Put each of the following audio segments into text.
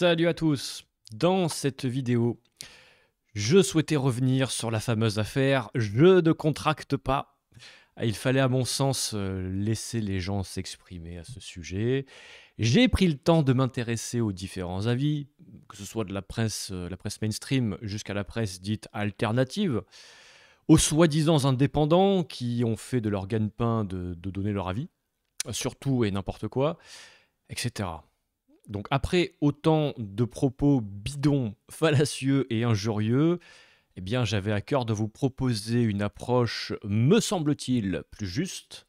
Salut à tous! Dans cette vidéo, je souhaitais revenir sur la fameuse affaire «Je ne contracte pas». Il fallait à mon sens laisser les gens s'exprimer à ce sujet. J'ai pris le temps de m'intéresser aux différents avis, que ce soit de la presse mainstream jusqu'à la presse dite alternative, aux soi-disant indépendants qui ont fait de leur gagne-pain de donner leur avis, sur tout et n'importe quoi, etc. Donc après autant de propos bidons, fallacieux et injurieux, eh bien j'avais à cœur de vous proposer une approche, me semble-t-il, plus juste,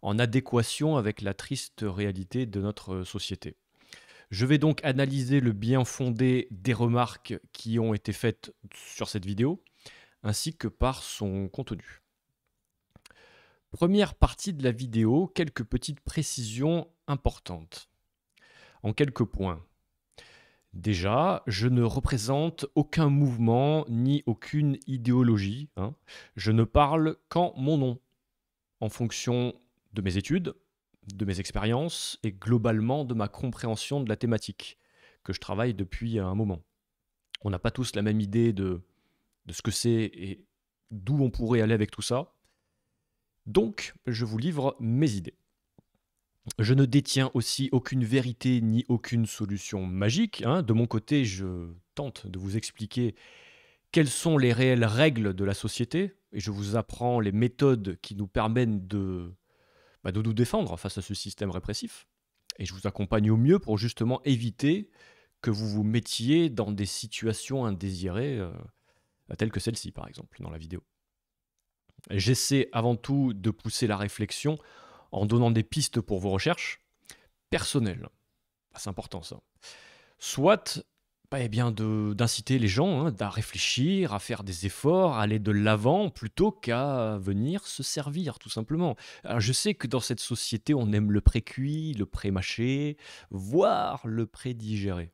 en adéquation avec la triste réalité de notre société. Je vais donc analyser le bien fondé des remarques qui ont été faites sur cette vidéo, ainsi que par son contenu. Première partie de la vidéo, quelques petites précisions importantes. En quelques points. Déjà, je ne représente aucun mouvement ni aucune idéologie, hein. Je ne parle qu'en mon nom, en fonction de mes études, de mes expériences et globalement de ma compréhension de la thématique, que je travaille depuis un moment. On n'a pas tous la même idée de ce que c'est et d'où on pourrait aller avec tout ça. Donc, je vous livre mes idées. Je ne détiens aussi aucune vérité ni aucune solution magique, hein. De mon côté, je tente de vous expliquer quelles sont les réelles règles de la société et je vous apprends les méthodes qui nous permettent de nous défendre face à ce système répressif. Et je vous accompagne au mieux pour justement éviter que vous vous mettiez dans des situations indésirées, telles que celle-ci par exemple, dans la vidéo. J'essaie avant tout de pousser la réflexion en donnant des pistes pour vos recherches personnelles. C'est important ça. Soit d'inciter les gens à réfléchir, à faire des efforts, à aller de l'avant plutôt qu'à venir se servir tout simplement. Alors je sais que dans cette société on aime le pré-cuit, le pré-mâché, voire le pré-digéré.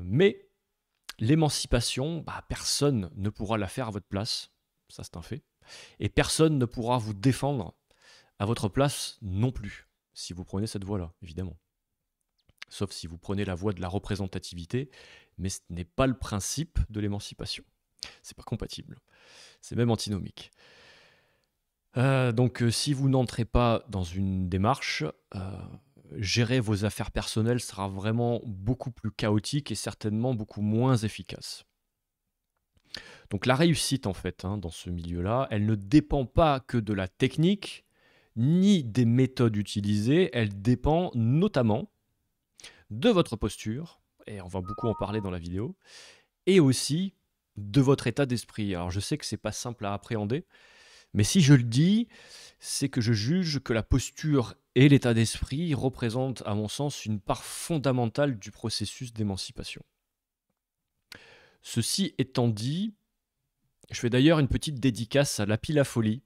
Mais l'émancipation, personne ne pourra la faire à votre place, ça c'est un fait. Et personne ne pourra vous défendre à votre place non plus, si vous prenez cette voie-là, évidemment. Sauf si vous prenez la voie de la représentativité, mais ce n'est pas le principe de l'émancipation. C'est pas compatible. C'est même antinomique. Donc, si vous n'entrez pas dans une démarche, gérer vos affaires personnelles sera vraiment beaucoup plus chaotique et certainement beaucoup moins efficace. Donc, la réussite, en fait, dans ce milieu-là, elle ne dépend pas que de la technique, ni des méthodes utilisées, elle dépend notamment de votre posture, et on va beaucoup en parler dans la vidéo, et aussi de votre état d'esprit. Alors je sais que c'est pas simple à appréhender, mais si je le dis, c'est que je juge que la posture et l'état d'esprit représentent, à mon sens, une part fondamentale du processus d'émancipation. Ceci étant dit, je fais d'ailleurs une petite dédicace à Lapi La Folie,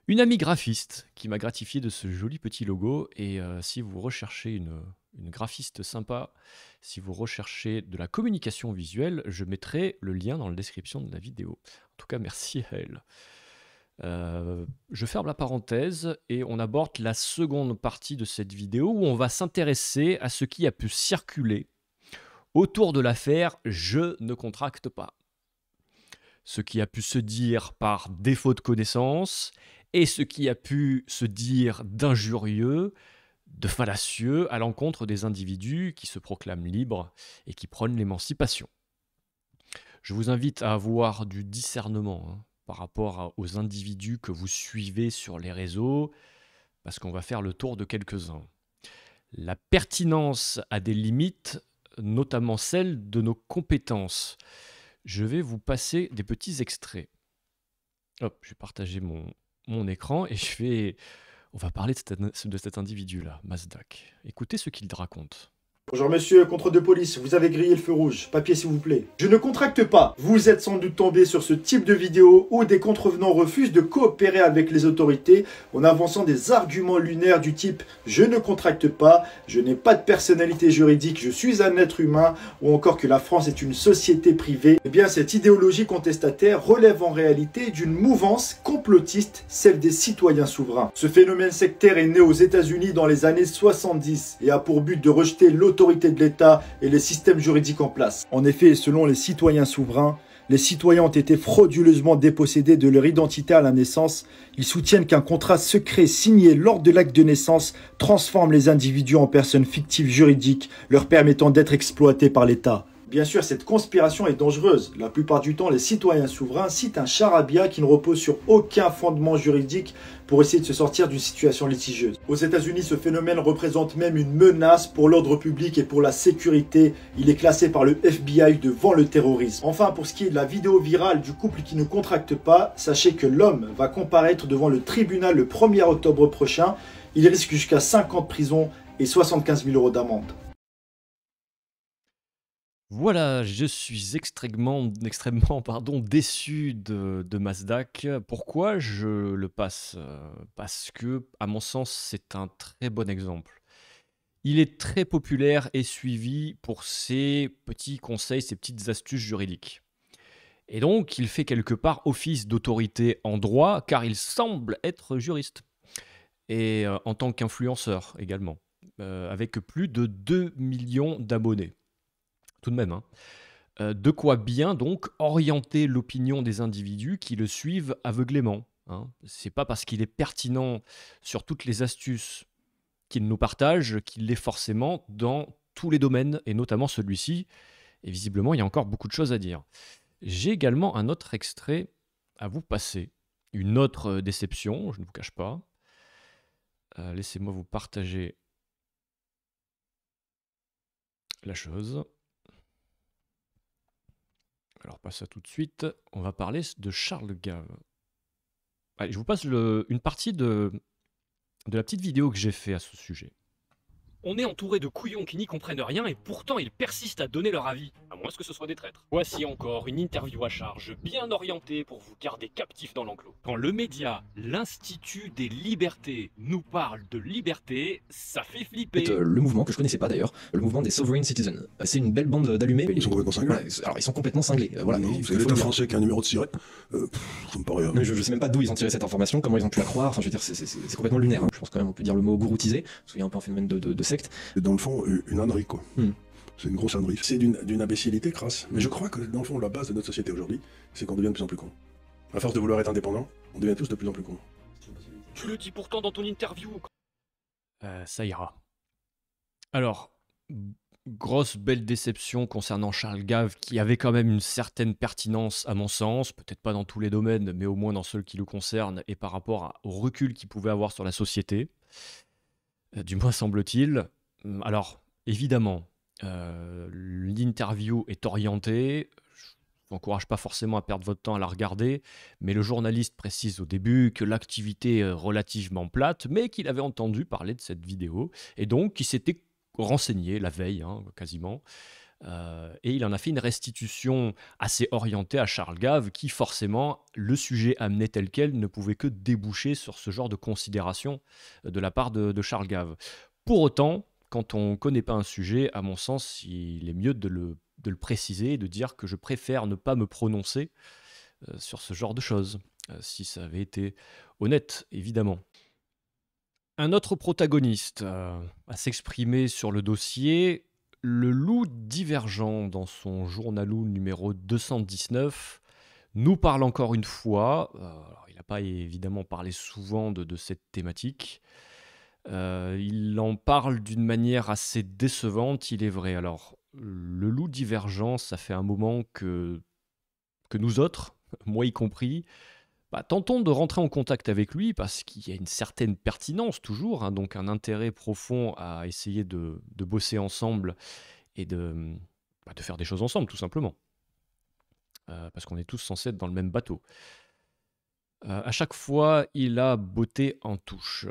une amie graphiste qui m'a gratifié de ce joli petit logo. Et si vous recherchez une graphiste sympa, si vous recherchez de la communication visuelle, je mettrai le lien dans la description de la vidéo. En tout cas, merci à elle. Je ferme la parenthèse et on aborde la seconde partie de cette vidéo où on va s'intéresser à ce qui a pu circuler autour de l'affaire « Je ne contracte pas ». Ce qui a pu se dire par défaut de connaissance et ce qui a pu se dire d'injurieux, de fallacieux à l'encontre des individus qui se proclament libres et qui prônent l'émancipation. Je vous invite à avoir du discernement par rapport aux individus que vous suivez sur les réseaux, parce qu'on va faire le tour de quelques-uns. La pertinence a des limites, notamment celle de nos compétences. Je vais vous passer des petits extraits. Hop, je vais partager mon écran et on va parler de cet individu-là, Mazdak. Écoutez ce qu'il raconte. Bonjour monsieur, contrôle de police, vous avez grillé le feu rouge. Papier s'il vous plaît. Je ne contracte pas. Vous êtes sans doute tombé sur ce type de vidéo où des contrevenants refusent de coopérer avec les autorités en avançant des arguments lunaires du type « je ne contracte pas, je n'ai pas de personnalité juridique, je suis un être humain » ou encore que la France est une société privée. Eh bien, cette idéologie contestataire relève en réalité d'une mouvance complotiste, celle des citoyens souverains. Ce phénomène sectaire est né aux États-Unis dans les années 70 et a pour but de rejeter l'autorité de l'État et les systèmes juridiques en place. En effet, selon les citoyens souverains, les citoyens ont été frauduleusement dépossédés de leur identité à la naissance. Ils soutiennent qu'un contrat secret signé lors de l'acte de naissance transforme les individus en personnes fictives juridiques, leur permettant d'être exploités par l'État. Bien sûr, cette conspiration est dangereuse. La plupart du temps, les citoyens souverains citent un charabia qui ne repose sur aucun fondement juridique pour essayer de se sortir d'une situation litigieuse. Aux États-Unis, ce phénomène représente même une menace pour l'ordre public et pour la sécurité. Il est classé par le FBI devant le terrorisme. Enfin, pour ce qui est de la vidéo virale du couple qui ne contracte pas, sachez que l'homme va comparaître devant le tribunal le 1er octobre prochain. Il risque jusqu'à 5 ans de prison et 75 000 € d'amende. Voilà, je suis extrêmement pardon, déçu de Mazdak. Pourquoi je le passe? Parce que, à mon sens, c'est un très bon exemple. Il est très populaire et suivi pour ses petits conseils, ses petites astuces juridiques. Et donc, il fait quelque part office d'autorité en droit, car il semble être juriste. Et en tant qu'influenceur également, avec plus de 2 millions d'abonnés. Tout de même, hein. De quoi bien donc orienter l'opinion des individus qui le suivent aveuglément, hein. C'est pas parce qu'il est pertinent sur toutes les astuces qu'il nous partage qu'il l'est forcément dans tous les domaines, et notamment celui-ci. Et visiblement, il y a encore beaucoup de choses à dire. J'ai également un autre extrait à vous passer. Une autre déception, je ne vous cache pas. Laissez-moi vous partager la chose. Alors, pas ça tout de suite. On va parler de Charles Gave. Allez, je vous passe une partie de la petite vidéo que j'ai fait à ce sujet. On est entouré de couillons qui n'y comprennent rien et pourtant ils persistent à donner leur avis, à moins que ce soit des traîtres. Voici encore une interview à charge bien orientée pour vous garder captifs dans l'enclos. Quand le média, l'Institut des libertés, nous parle de liberté, ça fait flipper. Le mouvement que je connaissais pas d'ailleurs, le mouvement des Sovereign Citizens. C'est une belle bande d'allumés. Ils sont complètement cinglés. Voilà, alors ils sont complètement cinglés. Voilà, Non, il c'est faut l'État le dire. français qui a un numéro de siret. Ça me paraît. Mais je sais même pas d'où ils ont tiré cette information, comment ils ont pu la croire. Enfin, je veux dire, c'est complètement lunaire, hein. Je pense quand même on peut dire le mot gouroutisé, parce qu'il y a un peu un phénomène de secte. C'est dans le fond une ânerie, quoi. Hmm. C'est une grosse ânerie. C'est d'une imbécilité crasse. Mais je crois que dans le fond, la base de notre société aujourd'hui, c'est qu'on devient de plus en plus con. À force de vouloir être indépendant, on devient tous de plus en plus cons. Tu le dis pourtant dans ton interview. Ça ira. Alors, grosse belle déception concernant Charles Gave, qui avait quand même une certaine pertinence à mon sens, peut-être pas dans tous les domaines, mais au moins dans ceux qui le concernent, et par rapport au recul qu'il pouvait avoir sur la société. Du moins semble-t-il. Alors, évidemment, l'interview est orientée. Je vous encourage pas forcément à perdre votre temps à la regarder, mais le journaliste précise au début que l'activité est relativement plate, mais qu'il avait entendu parler de cette vidéo, et donc qu'il s'était renseigné la veille, hein, quasiment. Et il en a fait une restitution assez orientée à Charles Gave, qui forcément, le sujet amené tel quel, ne pouvait que déboucher sur ce genre de considération de la part de Charles Gave. Pour autant, quand on ne connaît pas un sujet, à mon sens, il est mieux de le préciser et de dire que je préfère ne pas me prononcer sur ce genre de choses, si ça avait été honnête, évidemment. Un autre protagoniste à s'exprimer sur le dossier, le loup divergent, dans son journalou numéro 219, nous parle encore une fois. Alors, il n'a pas évidemment parlé souvent de cette thématique. Il en parle d'une manière assez décevante, il est vrai. Alors, le loup divergent, ça fait un moment que nous autres, moi y compris, tentons de rentrer en contact avec lui parce qu'il y a une certaine pertinence toujours, hein, donc un intérêt profond à essayer de bosser ensemble et de faire des choses ensemble, tout simplement. Parce qu'on est tous censés être dans le même bateau. À chaque fois, il a botté en touche.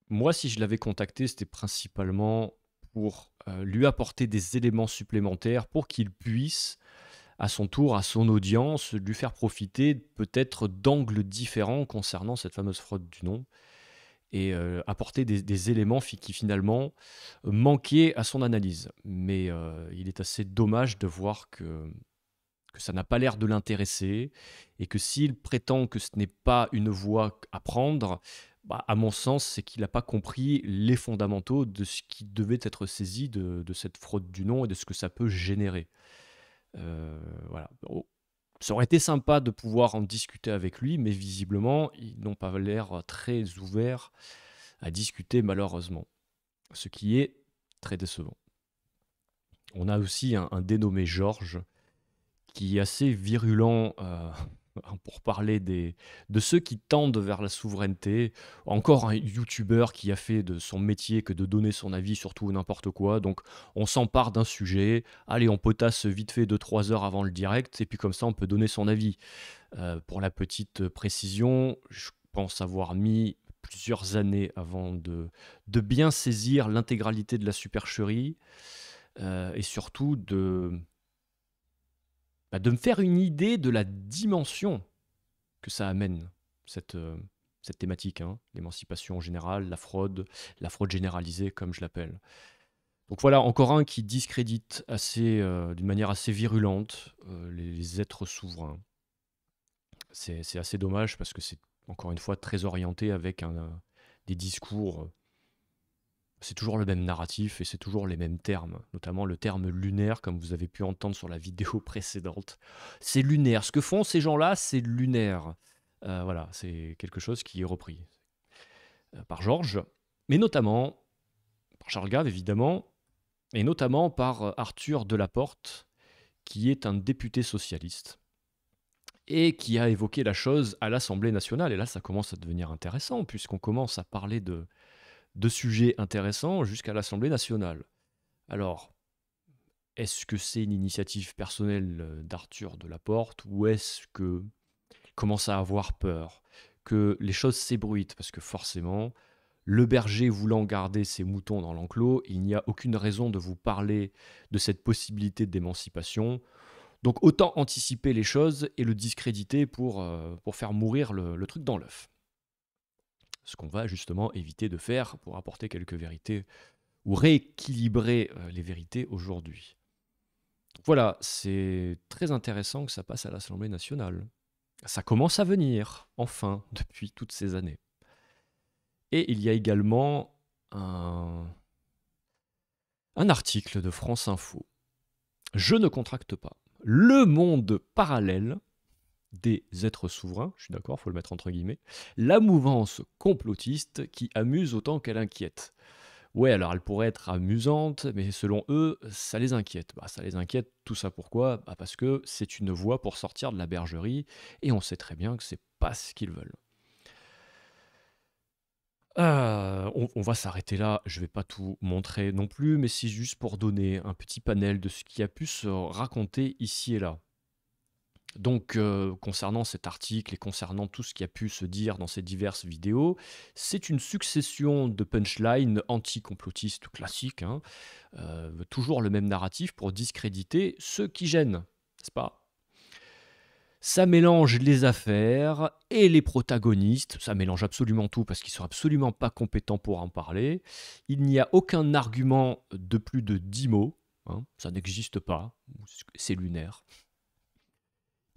Moi, si je l'avais contacté, c'était principalement pour lui apporter des éléments supplémentaires pour qu'il puisse, à son tour, à son audience, lui faire profiter peut-être d'angles différents concernant cette fameuse fraude du nom et apporter des éléments qui finalement manquaient à son analyse. Mais il est assez dommage de voir que ça n'a pas l'air de l'intéresser et que s'il prétend que ce n'est pas une voie à prendre, bah, à mon sens, c'est qu'il n'a pas compris les fondamentaux de ce qui devait être saisi de cette fraude du nom et de ce que ça peut générer. Voilà. Oh, ça aurait été sympa de pouvoir en discuter avec lui, mais visiblement, ils n'ont pas l'air très ouverts à discuter, malheureusement. Ce qui est très décevant. On a aussi un dénommé Georges, qui est assez virulent pour parler de ceux qui tendent vers la souveraineté. Encore un YouTuber qui a fait de son métier que de donner son avis sur tout et n'importe quoi. Donc on s'empare d'un sujet, allez, on potasse vite fait 2-3 heures avant le direct, et puis comme ça on peut donner son avis. Pour la petite précision, je pense avoir mis plusieurs années avant de bien saisir l'intégralité de la supercherie, et surtout de me faire une idée de la dimension que ça amène, cette thématique, hein, l'émancipation en général, la fraude généralisée, comme je l'appelle. Donc voilà, encore un qui discrédite d'une manière assez virulente les êtres souverains. C'est assez dommage parce que c'est, encore une fois, très orienté avec des discours. C'est toujours le même narratif et c'est toujours les mêmes termes, notamment le terme lunaire, comme vous avez pu entendre sur la vidéo précédente. C'est lunaire. Ce que font ces gens-là, c'est lunaire. Voilà, c'est quelque chose qui est repris par Georges, mais notamment par Charles Gave, évidemment, et notamment par Arthur Delaporte, qui est un député socialiste et qui a évoqué la chose à l'Assemblée nationale. Et là, ça commence à devenir intéressant, puisqu'on commence à parler de sujets intéressants jusqu'à l'Assemblée nationale. Alors, est-ce que c'est une initiative personnelle d'Arthur Delaporte ou est-ce qu'il commence à avoir peur que les choses s'ébruitent? Parce que forcément, le berger voulant garder ses moutons dans l'enclos, il n'y a aucune raison de vous parler de cette possibilité d'émancipation. Donc autant anticiper les choses et le discréditer pour faire mourir le truc dans l'œuf. Ce qu'on va justement éviter de faire pour apporter quelques vérités ou rééquilibrer les vérités aujourd'hui. Voilà, c'est très intéressant que ça passe à l'Assemblée nationale. Ça commence à venir, enfin, depuis toutes ces années. Et il y a également un article de France Info. Je ne contracte pas. Le monde parallèle des êtres souverains, je suis d'accord, il faut le mettre entre guillemets, la mouvance complotiste qui amuse autant qu'elle inquiète. Ouais, alors elle pourrait être amusante, mais selon eux, ça les inquiète. Bah, ça les inquiète, tout ça pourquoi? Bah, parce que c'est une voie pour sortir de la bergerie, et on sait très bien que c'est pas ce qu'ils veulent. On va s'arrêter là, je vais pas tout montrer non plus, mais c'est juste pour donner un petit panel de ce qui a pu se raconter ici et là. Donc, concernant cet article et concernant tout ce qui a pu se dire dans ces diverses vidéos, c'est une succession de punchlines anti-complotistes classiques, hein, toujours le même narratif pour discréditer ceux qui gênent, n'est-ce pas? Ça mélange les affaires et les protagonistes, ça mélange absolument tout parce qu'ils ne sont absolument pas compétents pour en parler. Il n'y a aucun argument de plus de 10 mots, hein, ça n'existe pas, c'est lunaire.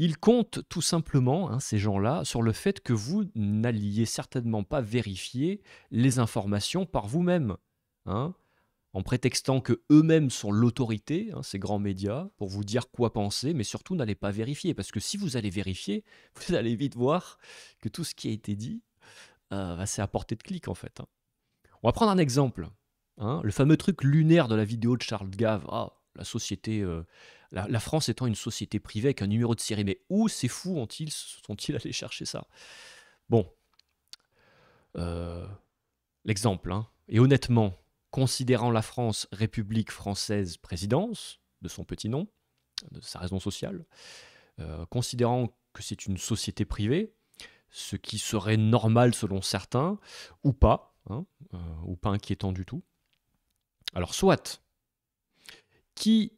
Ils comptent tout simplement, hein, ces gens-là, sur le fait que vous n'alliez certainement pas vérifier les informations par vous-même, hein, en prétextant que eux-mêmes sont l'autorité, hein, ces grands médias, pour vous dire quoi penser, mais surtout n'allez pas vérifier, parce que si vous allez vérifier, vous allez vite voir que tout ce qui a été dit, c'est à portée de clic en fait. Hein. On va prendre un exemple, hein, le fameux truc lunaire de la vidéo de Charles Gave, la société... La France étant une société privée avec un numéro de série, mais où ces fous sont-ils allés chercher ça? Bon, l'exemple, hein. Et honnêtement, considérant la France République française présidence, de son petit nom, de sa raison sociale, considérant que c'est une société privée, ce qui serait normal selon certains, ou pas, hein, ou pas inquiétant du tout, Alors soit, qui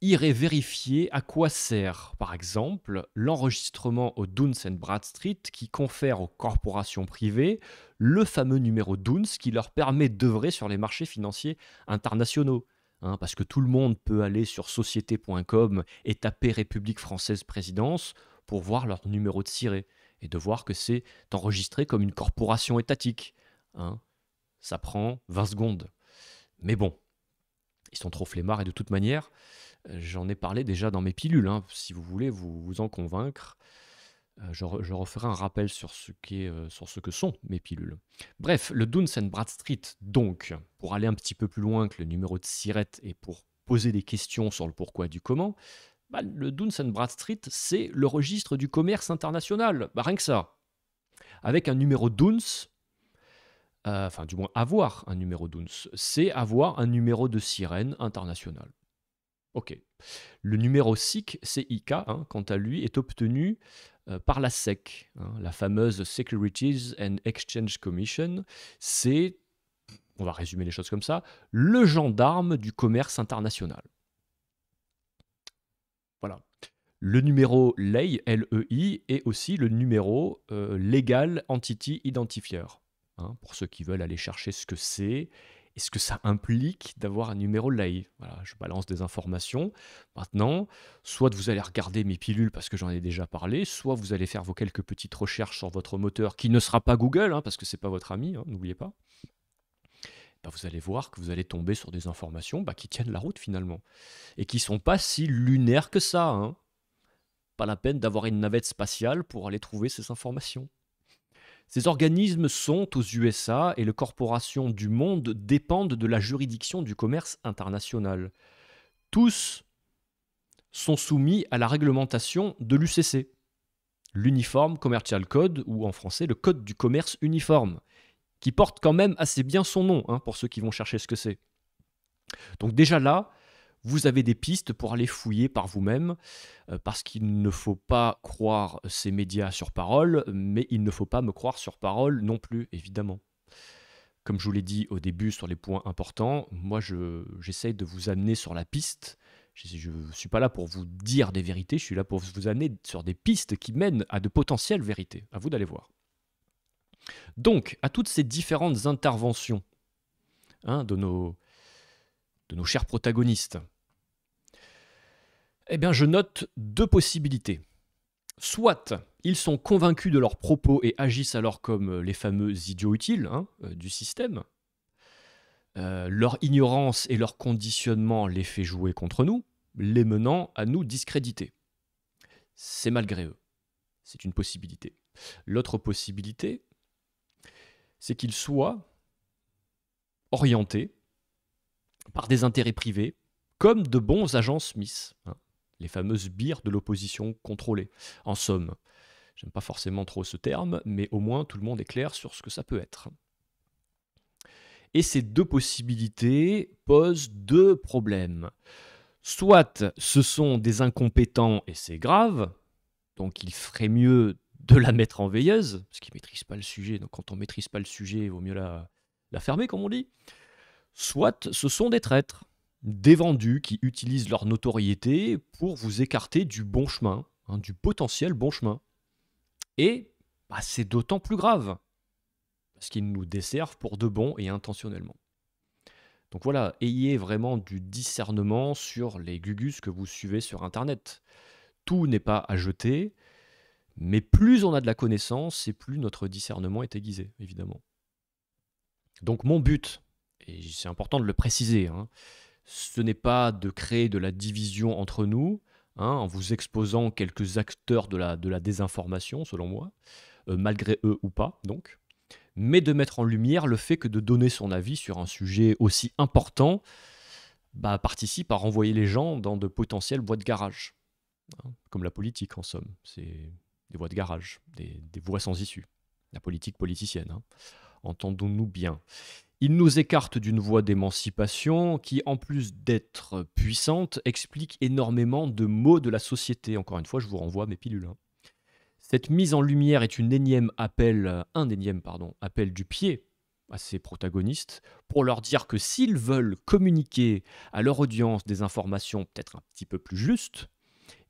irait vérifier à quoi sert, par exemple, l'enregistrement au Duns Bradstreet qui confère aux corporations privées le fameux numéro Duns qui leur permet d'œuvrer sur les marchés financiers internationaux. Parce que tout le monde peut aller sur société.com et taper République française présidence pour voir leur numéro de siret et de voir que c'est enregistré comme une corporation étatique. Ça prend 20 secondes. Mais bon, ils sont trop flemmards et de toute manière, j'en ai parlé déjà dans mes pilules. Si vous voulez vous en convaincre, je referai un rappel sur ce que sont mes pilules. Bref, le Duns Bradstreet, donc, pour aller un petit peu plus loin que le numéro de siret et pour poser des questions sur le pourquoi du comment, le Duns Bradstreet, c'est le registre du commerce international. Rien que ça. Avec un numéro Duns, enfin du moins avoir un numéro Duns, c'est avoir un numéro de sirène international. Ok. Le numéro SIC, CIK, quant à lui, est obtenu par la SEC, la fameuse Securities and Exchange Commission. C'est, on va résumer les choses comme ça, le gendarme du commerce international. Voilà. Le numéro LEI, LEI, est aussi le numéro Legal Entity Identifier. Pour ceux qui veulent aller chercher ce que c'est et ce que ça implique d'avoir un numéro LEI. Voilà, je balance des informations. Maintenant, soit vous allez regarder mes pilules parce que j'en ai déjà parlé, soit vous allez faire vos quelques petites recherches sur votre moteur qui ne sera pas Google, parce que ce n'est pas votre ami, n'oubliez pas. Vous allez voir que vous allez tomber sur des informations qui tiennent la route finalement et qui ne sont pas si lunaires que ça. Pas la peine d'avoir une navette spatiale pour aller trouver ces informations. Ces organismes sont aux USA et les corporations du monde dépendent de la juridiction du commerce international. Tous sont soumis à la réglementation de l'UCC, l'Uniform Commercial Code, ou en français le Code du commerce uniforme, qui porte quand même assez bien son nom, pour ceux qui vont chercher ce que c'est. Donc déjà là, vous avez des pistes pour aller fouiller par vous-même, parce qu'il ne faut pas croire ces médias sur parole, mais il ne faut pas me croire sur parole non plus, évidemment. Comme je vous l'ai dit au début sur les points importants, moi j'essaye de vous amener sur la piste. Je ne suis pas là pour vous dire des vérités, je suis là pour vous amener sur des pistes qui mènent à de potentielles vérités. À vous d'aller voir. Donc, à toutes ces différentes interventions de nos chers protagonistes, je note deux possibilités. Soit ils sont convaincus de leurs propos et agissent alors comme les fameux idiots utiles du système. Leur ignorance et leur conditionnement les fait jouer contre nous, les menant à nous discréditer. C'est malgré eux. C'est une possibilité. L'autre possibilité, c'est qu'ils soient orientés par des intérêts privés, comme de bons agents Smith, les fameuses bières de l'opposition contrôlée. En somme, j'aime pas forcément trop ce terme, mais au moins tout le monde est clair sur ce que ça peut être. Et ces deux possibilités posent deux problèmes. Soit ce sont des incompétents et c'est grave, donc il ferait mieux de la mettre en veilleuse, parce qu'ils ne maîtrisent pas le sujet, donc quand on ne maîtrise pas le sujet, il vaut mieux la fermer, comme on dit. Soit ce sont des traîtres, des vendus qui utilisent leur notoriété pour vous écarter du bon chemin, du potentiel bon chemin. Et c'est d'autant plus grave, parce qu'ils nous desservent pour de bon et intentionnellement. Donc voilà, ayez vraiment du discernement sur les gugus que vous suivez sur Internet. Tout n'est pas à jeter, mais plus on a de la connaissance, et plus notre discernement est aiguisé, évidemment. Donc mon but, et c'est important de le préciser, ce n'est pas de créer de la division entre nous, en vous exposant quelques acteurs de la désinformation, selon moi, malgré eux ou pas, donc, mais de mettre en lumière le fait que de donner son avis sur un sujet aussi important participe à renvoyer les gens dans de potentielles voies de garage. Comme la politique, en somme. C'est des voies de garage, des voies sans issue. La politique politicienne. Entendons-nous bien. Il nous écarte d'une voie d'émancipation qui, en plus d'être puissante, explique énormément de maux de la société. Encore une fois, je vous renvoie à mes pilules. Cette mise en lumière est un énième appel du pied à ces protagonistes pour leur dire que s'ils veulent communiquer à leur audience des informations peut-être un petit peu plus justes,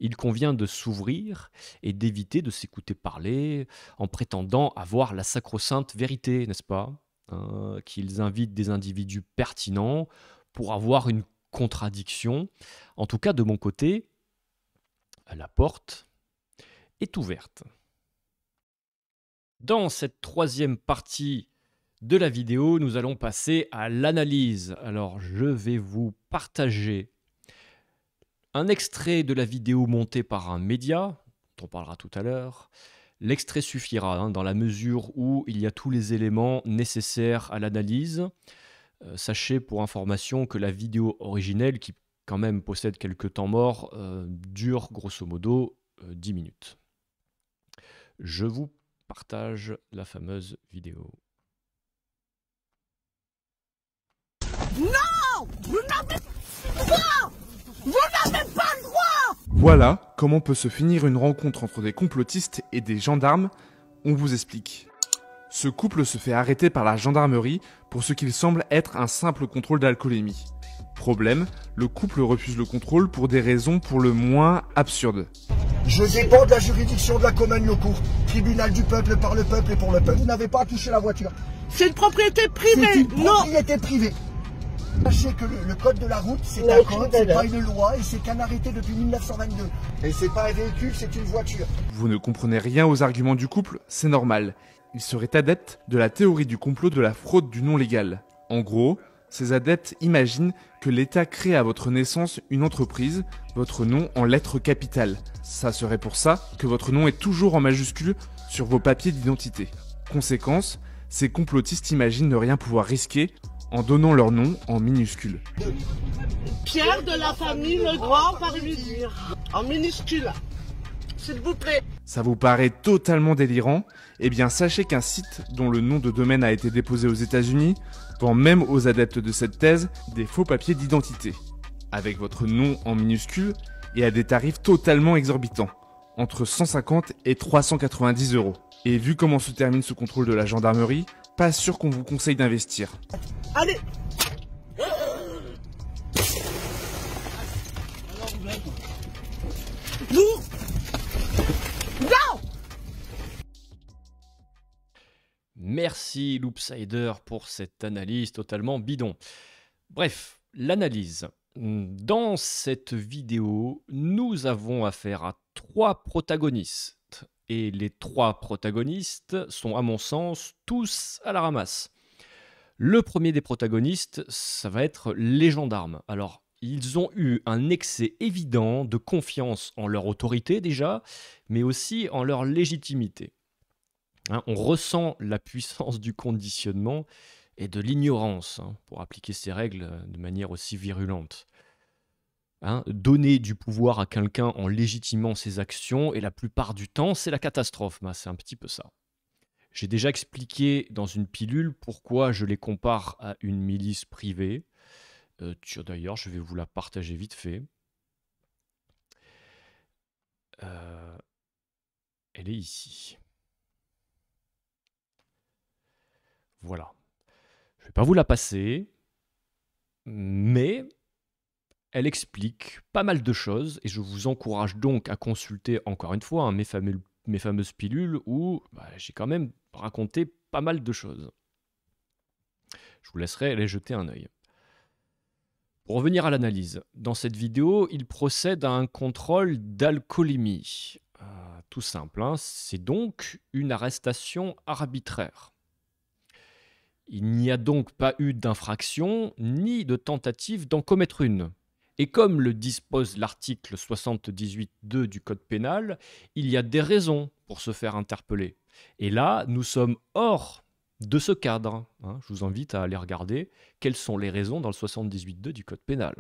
il convient de s'ouvrir et d'éviter de s'écouter parler en prétendant avoir la sacro-sainte vérité, n'est-ce pas? Qu'ils invitent des individus pertinents pour avoir une contradiction. En tout cas, de mon côté, la porte est ouverte. Dans cette troisième partie de la vidéo, nous allons passer à l'analyse. Alors, je vais vous partager un extrait de la vidéo montée par un média, dont on parlera tout à l'heure. L'extrait suffira, dans la mesure où il y a tous les éléments nécessaires à l'analyse. Sachez pour information que la vidéo originelle, qui quand même possède quelques temps morts, dure grosso modo 10 minutes. Je vous partage la fameuse vidéo. Non! Vous n'avez pas! Vous n'avez pas le droit! Voilà comment peut se finir une rencontre entre des complotistes et des gendarmes. On vous explique. Ce couple se fait arrêter par la gendarmerie pour ce qu'il semble être un simple contrôle d'alcoolémie. Problème, le couple refuse le contrôle pour des raisons pour le moins absurdes. Je dépends de la juridiction de la commune locaux. Tribunal du peuple, par le peuple et pour le peuple. Vous n'avez pas à toucher la voiture. C'est une propriété privée! C'est une Non! propriété privée. Sachez que le code de la route, c'est un code, c'est pas une loi et c'est qu'un arrêté depuis 1922. Et c'est pas un véhicule, c'est une voiture. Vous ne comprenez rien aux arguments du couple, c'est normal. Il serait adepte de la théorie du complot de la fraude du non légal. En gros, ces adeptes imaginent que l'État crée à votre naissance une entreprise, votre nom en lettres capitales. Ça serait pour ça que votre nom est toujours en majuscule sur vos papiers d'identité. Conséquence, ces complotistes imaginent ne rien pouvoir risquer en donnant leur nom en minuscules. Pierre de la famille Legrand par lui dire. En minuscule. S'il vous plaît. Ça vous paraît totalement délirant? Eh bien sachez qu'un site dont le nom de domaine a été déposé aux États-Unis vend même aux adeptes de cette thèse des faux papiers d'identité, avec votre nom en minuscule et à des tarifs totalement exorbitants, entre 150 et 390 €. Et vu comment se termine ce contrôle de la gendarmerie, pas sûr qu'on vous conseille d'investir. Allez! Vous! Non! Merci Loopsider pour cette analyse totalement bidon. Bref, l'analyse. Dans cette vidéo, nous avons affaire à 3 protagonistes. Et les 3 protagonistes sont, à mon sens, tous à la ramasse. Le premier des protagonistes, ça va être les gendarmes. Alors, ils ont eu un excès évident de confiance en leur autorité déjà, mais aussi en leur légitimité. On ressent la puissance du conditionnement et de l'ignorance pour appliquer ces règles de manière aussi virulente. Donner du pouvoir à quelqu'un en légitimant ses actions, et la plupart du temps, c'est la catastrophe. C'est un petit peu ça. J'ai déjà expliqué dans une pilule pourquoi je les compare à une milice privée. D'ailleurs, je vais vous la partager vite fait. Elle est ici. Voilà. Je ne vais pas vous la passer, mais elle explique pas mal de choses et je vous encourage donc à consulter encore une fois mes fameuses pilules où j'ai quand même raconté pas mal de choses. Je vous laisserai aller jeter un œil. Pour revenir à l'analyse, dans cette vidéo, il procède à un contrôle d'alcoolémie. Tout simple, c'est donc une arrestation arbitraire. Il n'y a donc pas eu d'infraction ni de tentative d'en commettre une. Et comme le dispose l'article 78.2 du Code pénal, il y a des raisons pour se faire interpeller. Et là, nous sommes hors de ce cadre. Je vous invite à aller regarder quelles sont les raisons dans le 78.2 du Code pénal.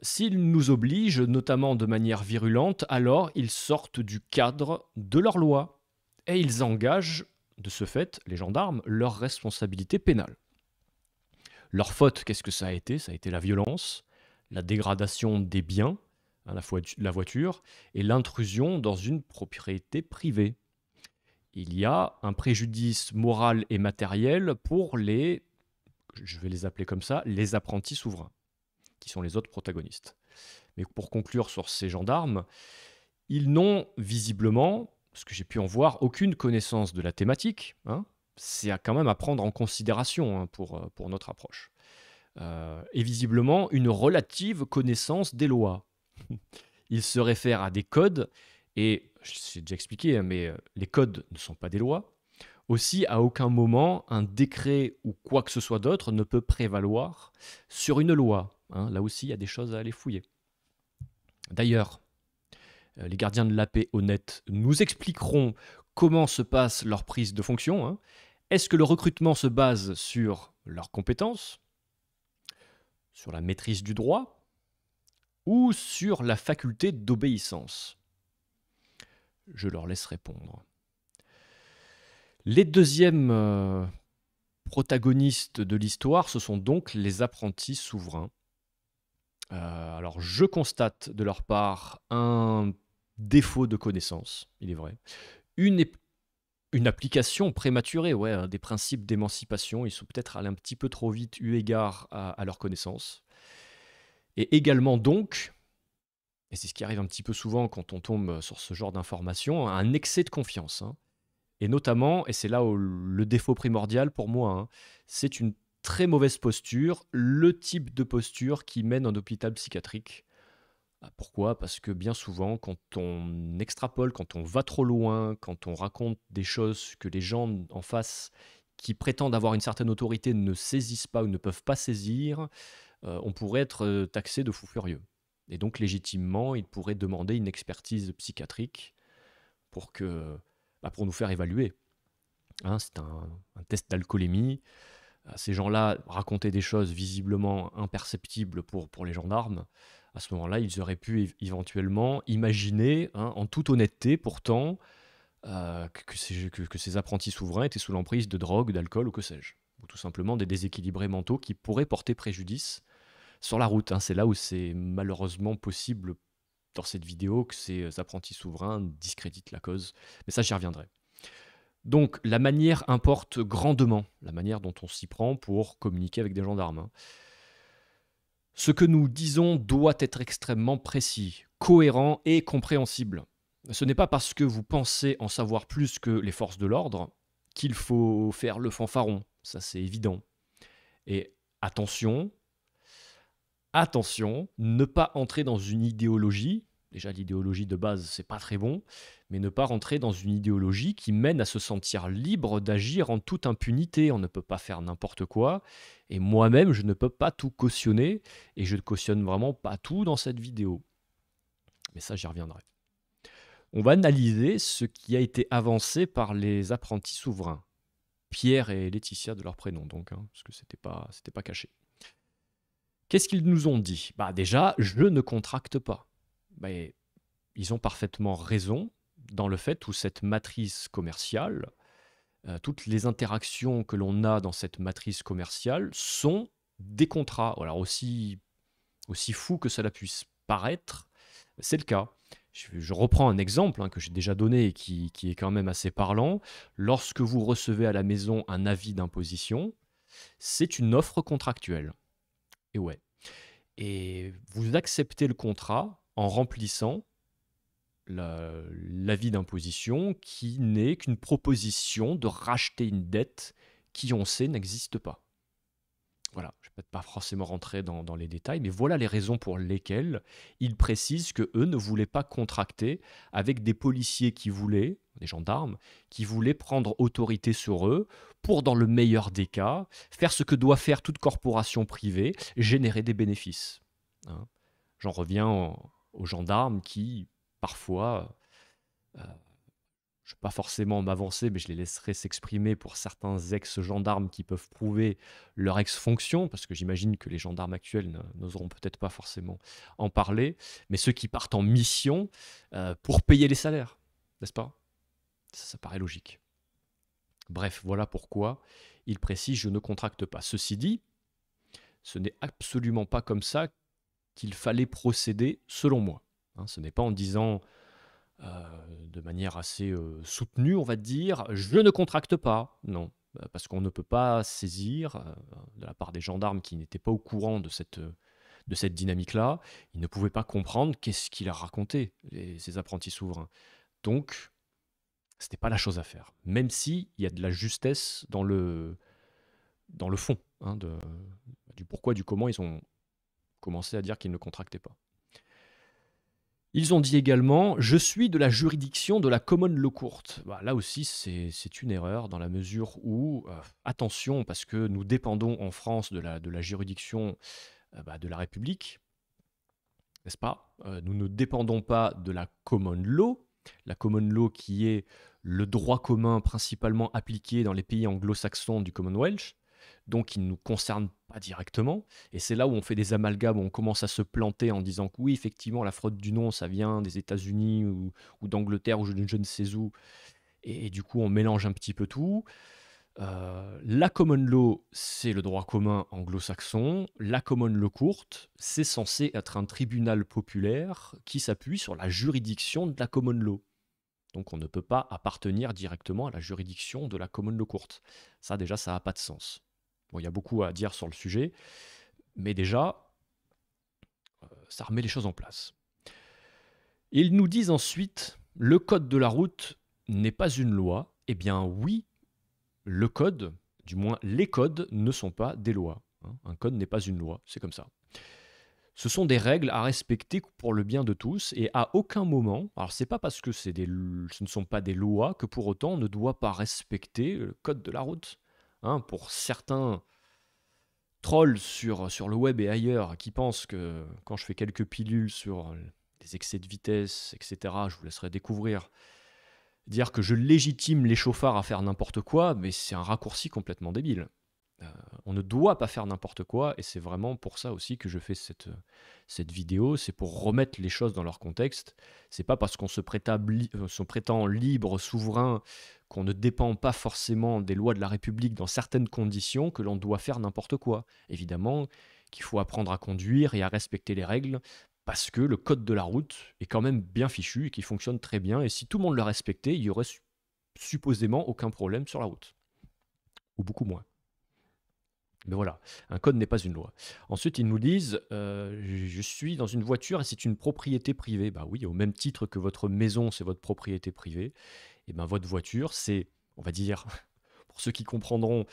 S'ils nous obligent, notamment de manière virulente, alors ils sortent du cadre de leur loi. Et ils engagent, de ce fait, les gendarmes, leur responsabilité pénale. Leur faute, qu'est-ce que ça a été? Ça a été la violence, la dégradation des biens, la voiture, et l'intrusion dans une propriété privée. Il y a un préjudice moral et matériel pour les, je vais les appeler comme ça, les apprentis souverains, qui sont les autres protagonistes. Mais pour conclure sur ces gendarmes, ils n'ont visiblement, parce que j'ai pu en voir, aucune connaissance de la thématique. Hein. C'est quand même à prendre en considération hein, pour notre approche. Et visiblement, une relative connaissance des lois. Ils se réfèrent à des codes, et j'ai déjà expliqué, hein, mais les codes ne sont pas des lois. Aussi, à aucun moment, un décret ou quoi que ce soit d'autre ne peut prévaloir sur une loi. Hein. Là aussi, il y a des choses à aller fouiller. D'ailleurs, les gardiens de la paix honnêtes nous expliqueront comment se passe leur prise de fonction. Hein. Est-ce que le recrutement se base sur leurs compétences, sur la maîtrise du droit ou sur la faculté d'obéissance? Je leur laisse répondre. Les deuxièmes protagonistes de l'histoire, ce sont donc les apprentis souverains. Alors, je constate de leur part un défaut de connaissance, il est vrai. Une application prématurée ouais, des principes d'émancipation. Ils sont peut-être allés un petit peu trop vite eu égard à leur connaissance. Et également donc, et c'est ce qui arrive un petit peu souvent quand on tombe sur ce genre d'informations, un excès de confiance. Hein. Et notamment, et c'est là où le défaut primordial pour moi, hein, c'est une très mauvaise posture, le type de posture qui mène en hôpital psychiatrique. Pourquoi? Parce que bien souvent, quand on extrapole, quand on va trop loin, quand on raconte des choses que les gens en face qui prétendent avoir une certaine autorité ne saisissent pas ou ne peuvent pas saisir, on pourrait être taxé de fou furieux. Et donc, légitimement, ils pourraient demander une expertise psychiatrique pour nous faire évaluer. Hein, c'est un test d'alcoolémie. Ces gens-là racontaient des choses visiblement imperceptibles pour les gendarmes. À ce moment-là, ils auraient pu éventuellement imaginer, hein, en toute honnêteté pourtant, que ces apprentis souverains étaient sous l'emprise de drogue, d'alcool ou que sais-je. Ou tout simplement des déséquilibrés mentaux qui pourraient porter préjudice sur la route. Hein. C'est là où c'est malheureusement possible dans cette vidéo que ces apprentis souverains discréditent la cause. Mais ça, j'y reviendrai. Donc, la manière importe grandement, la manière dont on s'y prend pour communiquer avec des gendarmes. Hein. Ce que nous disons doit être extrêmement précis, cohérent et compréhensible. Ce n'est pas parce que vous pensez en savoir plus que les forces de l'ordre qu'il faut faire le fanfaron, ça c'est évident. Et attention, ne pas entrer dans une idéologie. Déjà, l'idéologie de base, c'est pas très bon, mais ne pas rentrer dans une idéologie qui mène à se sentir libre d'agir en toute impunité. On ne peut pas faire n'importe quoi. Et moi-même, je ne peux pas tout cautionner, et je ne cautionne vraiment pas tout dans cette vidéo. Mais ça, j'y reviendrai. On va analyser ce qui a été avancé par les apprentis souverains. Pierre et Laetitia de leur prénom, donc, hein, parce que c'était pas caché. Qu'est-ce qu'ils nous ont dit? Déjà, je ne contracte pas. Ils ont parfaitement raison dans le fait où cette matrice commerciale, toutes les interactions que l'on a dans cette matrice commerciale sont des contrats. Alors aussi fou que cela puisse paraître, c'est le cas. Je reprends un exemple hein, que j'ai déjà donné et qui est quand même assez parlant. Lorsque vous recevez à la maison un avis d'imposition, c'est une offre contractuelle. Et ouais. Et vous acceptez le contrat en remplissant l'avis d'imposition qui n'est qu'une proposition de racheter une dette qui, on sait, n'existe pas. Voilà, je ne vais peut-être pas forcément rentrer dans les détails, mais voilà les raisons pour lesquelles ils précisent qu'eux ne voulaient pas contracter avec des policiers des gendarmes, qui voulaient prendre autorité sur eux pour, dans le meilleur des cas, faire ce que doit faire toute corporation privée, générer des bénéfices. Hein. J'en reviens aux gendarmes qui, parfois, je ne vais pas forcément m'avancer, mais je les laisserai s'exprimer pour certains ex-gendarmes qui peuvent prouver leur ex-fonction, parce que j'imagine que les gendarmes actuels n'oseront peut-être pas forcément en parler, mais ceux qui partent en mission pour payer les salaires, n'est-ce pas? Ça paraît logique. Bref, voilà pourquoi il précise « je ne contracte pas ». Ceci dit, ce n'est absolument pas comme ça qu'il fallait procéder selon moi. Hein, ce n'est pas en disant de manière assez soutenue, on va dire, je ne contracte pas. Non, parce qu'on ne peut pas saisir, de la part des gendarmes qui n'étaient pas au courant de cette dynamique-là, ils ne pouvaient pas comprendre qu'est-ce qu'il a raconté, ces apprentis souverains. Donc, ce n'était pas la chose à faire, même s'il y a de la justesse dans le fond, hein, du pourquoi, du comment ils ont commencé à dire qu'ils ne contractaient pas. Ils ont dit également « Je suis de la juridiction de la Common Law Court ». Bah, là aussi, c'est une erreur dans la mesure où, attention, parce que nous dépendons en France de la juridiction de la République, n'est-ce pas? Nous ne dépendons pas de la Common Law. La Common Law qui est le droit commun principalement appliqué dans les pays anglo-saxons du Commonwealth, donc qui ne nous concerne pas directement. Et c'est là où on fait des amalgames, où on commence à se planter en disant que oui, effectivement, la fraude du nom, ça vient des États-Unis ou d'Angleterre ou je ne sais où. Et du coup, on mélange un petit peu tout. La common law, c'est le droit commun anglo-saxon. La common law court, c'est censé être un tribunal populaire qui s'appuie sur la juridiction de la common law. Donc on ne peut pas appartenir directement à la juridiction de la common law court. Ça déjà, ça n'a pas de sens. Bon, il y a beaucoup à dire sur le sujet, mais déjà, ça remet les choses en place. Ils nous disent ensuite, le code de la route n'est pas une loi. Eh bien oui, le code, du moins les codes, ne sont pas des lois. Un code n'est pas une loi, c'est comme ça. Ce sont des règles à respecter pour le bien de tous et à aucun moment, alors c'est pas parce que ce ne sont pas des lois que pour autant on ne doit pas respecter le code de la route. Pour certains trolls sur le web et ailleurs qui pensent que quand je fais quelques pilules sur les excès de vitesse, etc., je vous laisserai découvrir, dire que je légitime les chauffards à faire n'importe quoi, mais c'est un raccourci complètement débile. On ne doit pas faire n'importe quoi, et c'est vraiment pour ça aussi que je fais cette vidéo, c'est pour remettre les choses dans leur contexte. C'est pas parce qu'on se prétend libre, souverain, qu'on ne dépend pas forcément des lois de la République dans certaines conditions que l'on doit faire n'importe quoi. Évidemment qu'il faut apprendre à conduire et à respecter les règles, parce que le code de la route est quand même bien fichu et qui fonctionne très bien, et si tout le monde le respectait, il y aurait supposément aucun problème sur la route. Ou beaucoup moins. Mais voilà, un code n'est pas une loi. Ensuite, ils nous disent je suis dans une voiture et c'est une propriété privée. Bah oui, au même titre que votre maison, c'est votre propriété privée. Et bien votre voiture, c'est, on va dire, pour ceux qui comprendront,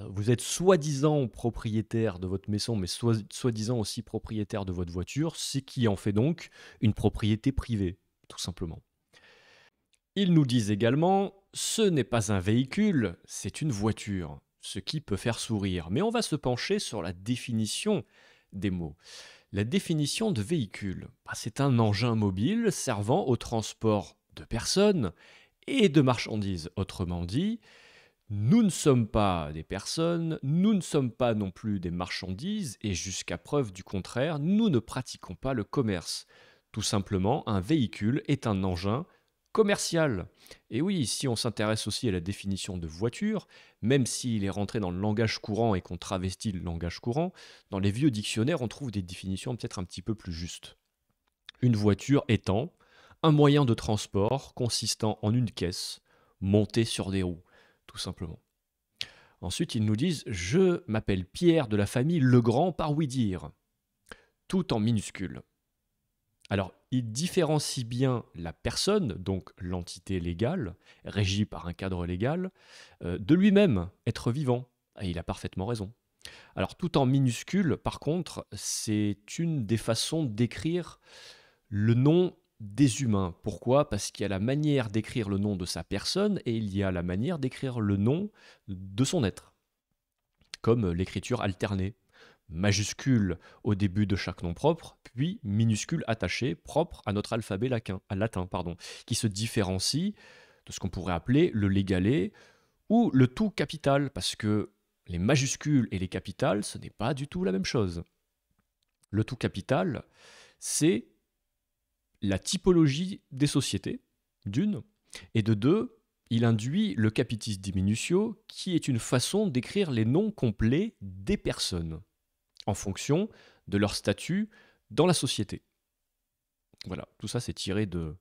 vous êtes soi-disant propriétaire de votre maison, mais soi-disant aussi propriétaire de votre voiture, ce qui en fait donc une propriété privée, tout simplement. Ils nous disent également ce n'est pas un véhicule, c'est une voiture. Ce qui peut faire sourire. Mais on va se pencher sur la définition des mots. La définition de véhicule, c'est un engin mobile servant au transport de personnes et de marchandises. Autrement dit, nous ne sommes pas des personnes, nous ne sommes pas non plus des marchandises, et jusqu'à preuve du contraire, nous ne pratiquons pas le commerce. Tout simplement, un véhicule est un engin commercial. Et oui, si on s'intéresse aussi à la définition de voiture, même s'il est rentré dans le langage courant et qu'on travestit le langage courant, dans les vieux dictionnaires, on trouve des définitions peut-être un petit peu plus justes. Une voiture étant un moyen de transport consistant en une caisse montée sur des roues, tout simplement. Ensuite, ils nous disent « Je m'appelle Pierre de la famille Legrand par oui-dire », tout en minuscules. Alors, il différencie bien la personne, donc l'entité légale, régie par un cadre légal, de lui-même, être vivant. Et il a parfaitement raison. Alors, tout en minuscule, par contre, c'est une des façons d'écrire le nom des humains. Pourquoi? Parce qu'il y a la manière d'écrire le nom de sa personne et il y a la manière d'écrire le nom de son être, comme l'écriture alternée. Majuscule au début de chaque nom propre, puis minuscule attaché, propre à notre alphabet latin, qui se différencie de ce qu'on pourrait appeler le légalais ou le tout capital, parce que les majuscules et les capitales, ce n'est pas du tout la même chose. Le tout capital, c'est la typologie des sociétés, d'une, et de deux, il induit le capitis diminutio, qui est une façon d'écrire les noms complets des personnes, en fonction de leur statut dans la société. Voilà, tout ça c'est tiré de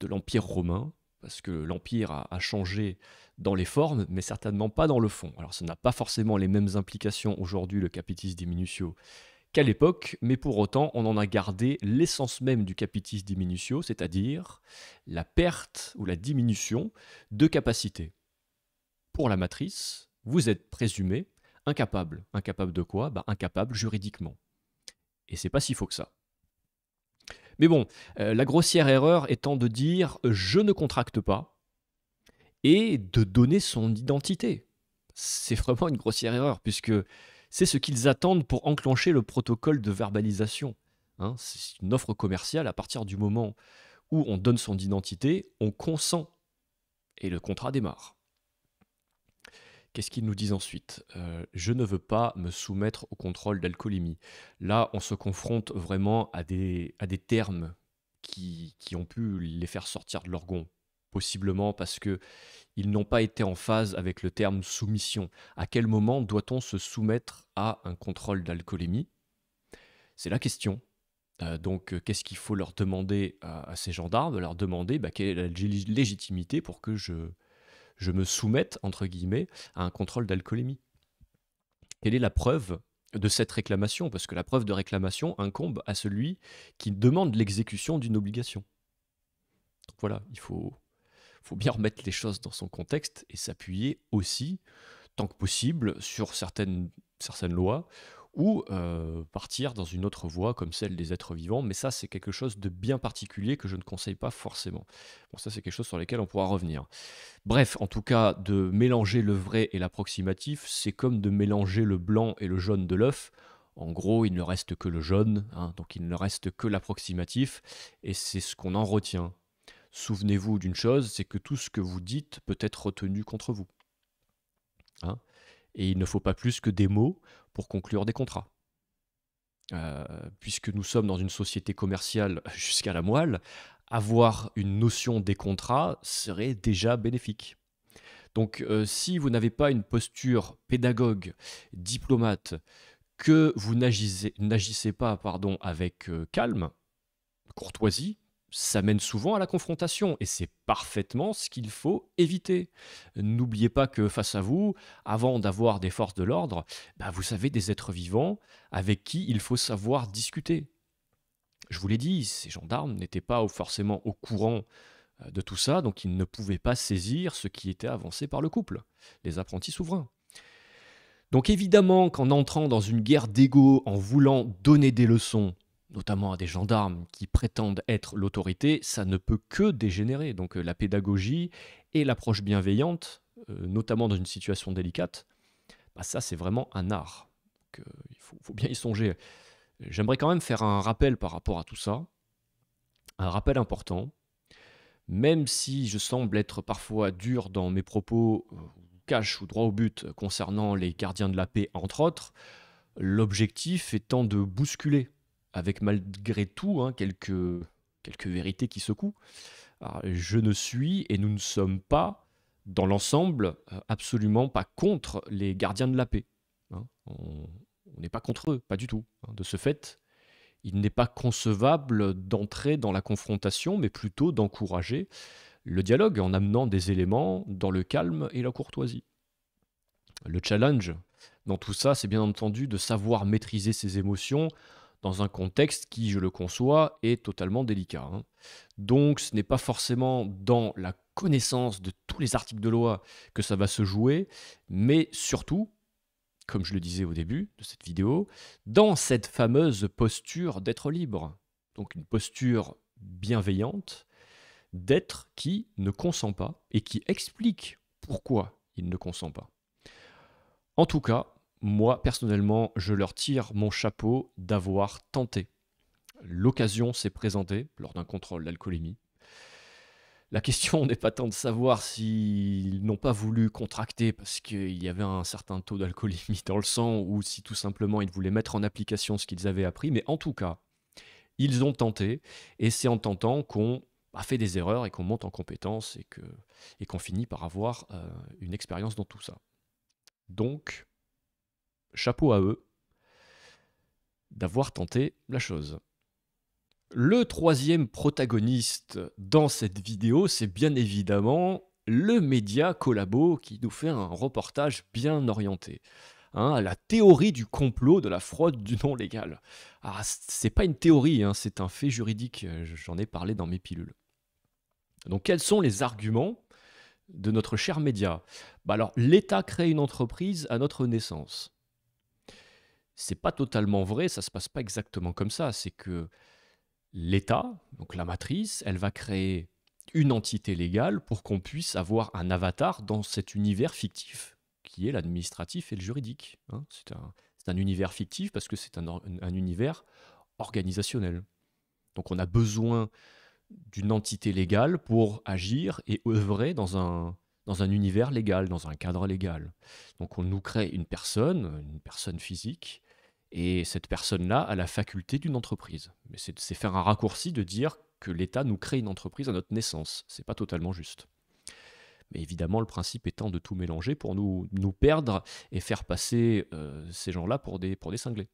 de l'Empire romain, parce que l'Empire a changé dans les formes, mais certainement pas dans le fond. Alors ça n'a pas forcément les mêmes implications aujourd'hui, le capitis diminutio, qu'à l'époque, mais pour autant, on en a gardé l'essence même du capitis diminutio, c'est-à-dire la perte ou la diminution de capacité. Pour la matrice, vous êtes présumé incapable. Incapable de quoi? Incapable juridiquement. Et c'est pas si faux que ça. Mais bon, la grossière erreur étant de dire « je ne contracte pas » et de donner son identité. C'est vraiment une grossière erreur, puisque c'est ce qu'ils attendent pour enclencher le protocole de verbalisation. Hein, c'est une offre commerciale. À partir du moment où on donne son identité, on consent et le contrat démarre. Qu'est-ce qu'ils nous disent ensuite? Je ne veux pas me soumettre au contrôle d'alcoolémie. Là, on se confronte vraiment à des termes qui ont pu les faire sortir de leur gond. Possiblement parce qu'ils n'ont pas été en phase avec le terme soumission. À quel moment doit-on se soumettre à un contrôle d'alcoolémie? C'est la question. Donc, qu'est-ce qu'il faut leur demander à ces gendarmes? Leur demander quelle est la légitimité pour que je me soumette, entre guillemets, à un contrôle d'alcoolémie. Quelle est la preuve de cette réclamation? Parce que la preuve de réclamation incombe à celui qui demande l'exécution d'une obligation. Donc voilà, il faut bien remettre les choses dans son contexte et s'appuyer aussi, tant que possible, sur certaines lois ou partir dans une autre voie comme celle des êtres vivants. Mais ça, c'est quelque chose de bien particulier que je ne conseille pas forcément. Bon, ça, c'est quelque chose sur lequel on pourra revenir. Bref, en tout cas, de mélanger le vrai et l'approximatif, c'est comme de mélanger le blanc et le jaune de l'œuf. En gros, il ne reste que le jaune, hein, donc il ne reste que l'approximatif, et c'est ce qu'on en retient. Souvenez-vous d'une chose, c'est que tout ce que vous dites peut être retenu contre vous. Hein, et il ne faut pas plus que des mots pour conclure des contrats. Puisque nous sommes dans une société commerciale jusqu'à la moelle, avoir une notion des contrats serait déjà bénéfique. Donc si vous n'avez pas une posture pédagogue, diplomate, que vous n'agissez pas avec calme, courtoisie, ça mène souvent à la confrontation, et c'est parfaitement ce qu'il faut éviter. N'oubliez pas que face à vous, avant d'avoir des forces de l'ordre, vous avez des êtres vivants avec qui il faut savoir discuter. Je vous l'ai dit, ces gendarmes n'étaient pas forcément au courant de tout ça, donc ils ne pouvaient pas saisir ce qui était avancé par le couple, les apprentis souverains. Donc évidemment qu'en entrant dans une guerre d'ego, en voulant donner des leçons, notamment à des gendarmes qui prétendent être l'autorité, ça ne peut que dégénérer. Donc la pédagogie et l'approche bienveillante, notamment dans une situation délicate, ça c'est vraiment un art. Donc, il faut bien y songer. J'aimerais quand même faire un rappel par rapport à tout ça, un rappel important, même si je semble être parfois dur dans mes propos, cash ou droit au but concernant les gardiens de la paix entre autres, l'objectif étant de bousculer avec malgré tout quelques vérités qui secouent. Alors, je ne suis et nous ne sommes pas, dans l'ensemble, absolument pas contre les gardiens de la paix. On n'est pas contre eux, pas du tout. De ce fait, il n'est pas concevable d'entrer dans la confrontation, mais plutôt d'encourager le dialogue en amenant des éléments dans le calme et la courtoisie. Le challenge dans tout ça, c'est bien entendu de savoir maîtriser ses émotions dans un contexte qui, je le conçois, est totalement délicat. Donc ce n'est pas forcément dans la connaissance de tous les articles de loi que ça va se jouer, mais surtout, comme je le disais au début de cette vidéo, dans cette fameuse posture d'être libre. Donc une posture bienveillante d'être qui ne consent pas et qui explique pourquoi il ne consent pas. En tout cas, moi, personnellement, je leur tire mon chapeau d'avoir tenté. L'occasion s'est présentée lors d'un contrôle d'alcoolémie. La question n'est pas tant de savoir s'ils n'ont pas voulu contracter parce qu'il y avait un certain taux d'alcoolémie dans le sang ou si tout simplement ils voulaient mettre en application ce qu'ils avaient appris, mais en tout cas, ils ont tenté et c'est en tentant qu'on a fait des erreurs et qu'on monte en compétence et qu'on finit par avoir une expérience dans tout ça. Donc, chapeau à eux d'avoir tenté la chose. Le troisième protagoniste dans cette vidéo, c'est bien évidemment le média Collabo qui nous fait un reportage bien orienté. Hein, la théorie du complot de la fraude du non légal. Ah, c'est pas une théorie, hein, c'est un fait juridique, j'en ai parlé dans mes pilules. Donc quels sont les arguments de notre cher média? Alors, l'État crée une entreprise à notre naissance. C'est pas totalement vrai, ça se passe pas exactement comme ça. C'est que l'État, donc la matrice, elle va créer une entité légale pour qu'on puisse avoir un avatar dans cet univers fictif, qui est l'administratif et le juridique. Hein. C'est un univers fictif parce que c'est un univers organisationnel. Donc on a besoin d'une entité légale pour agir et œuvrer dans un univers légal, dans un cadre légal. Donc on nous crée une personne physique, et cette personne-là a la faculté d'une entreprise. Mais c'est faire un raccourci de dire que l'État nous crée une entreprise à notre naissance. C'est pas totalement juste. Mais évidemment, le principe étant de tout mélanger pour nous perdre et faire passer ces gens-là pour des cinglés.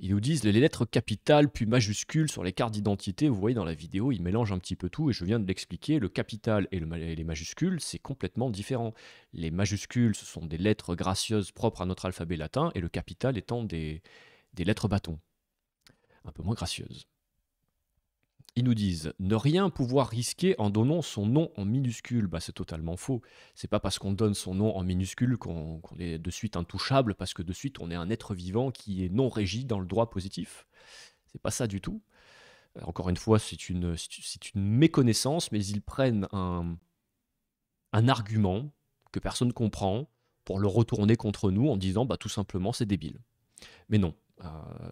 Ils nous disent les lettres capitales puis majuscules sur les cartes d'identité. Vous voyez dans la vidéo, ils mélangent un petit peu tout et je viens de l'expliquer. Le capital et les majuscules, c'est complètement différent. Les majuscules, ce sont des lettres gracieuses propres à notre alphabet latin et le capital étant des lettres bâtons, un peu moins gracieuses. Ils nous disent ne rien pouvoir risquer en donnant son nom en minuscule. C'est totalement faux. C'est pas parce qu'on donne son nom en minuscule qu'on est de suite intouchable, parce que de suite on est un être vivant qui est non régi dans le droit positif. C'est pas ça du tout. Encore une fois, c'est une méconnaissance, mais ils prennent un argument que personne comprend pour le retourner contre nous en disant tout simplement c'est débile. Mais non.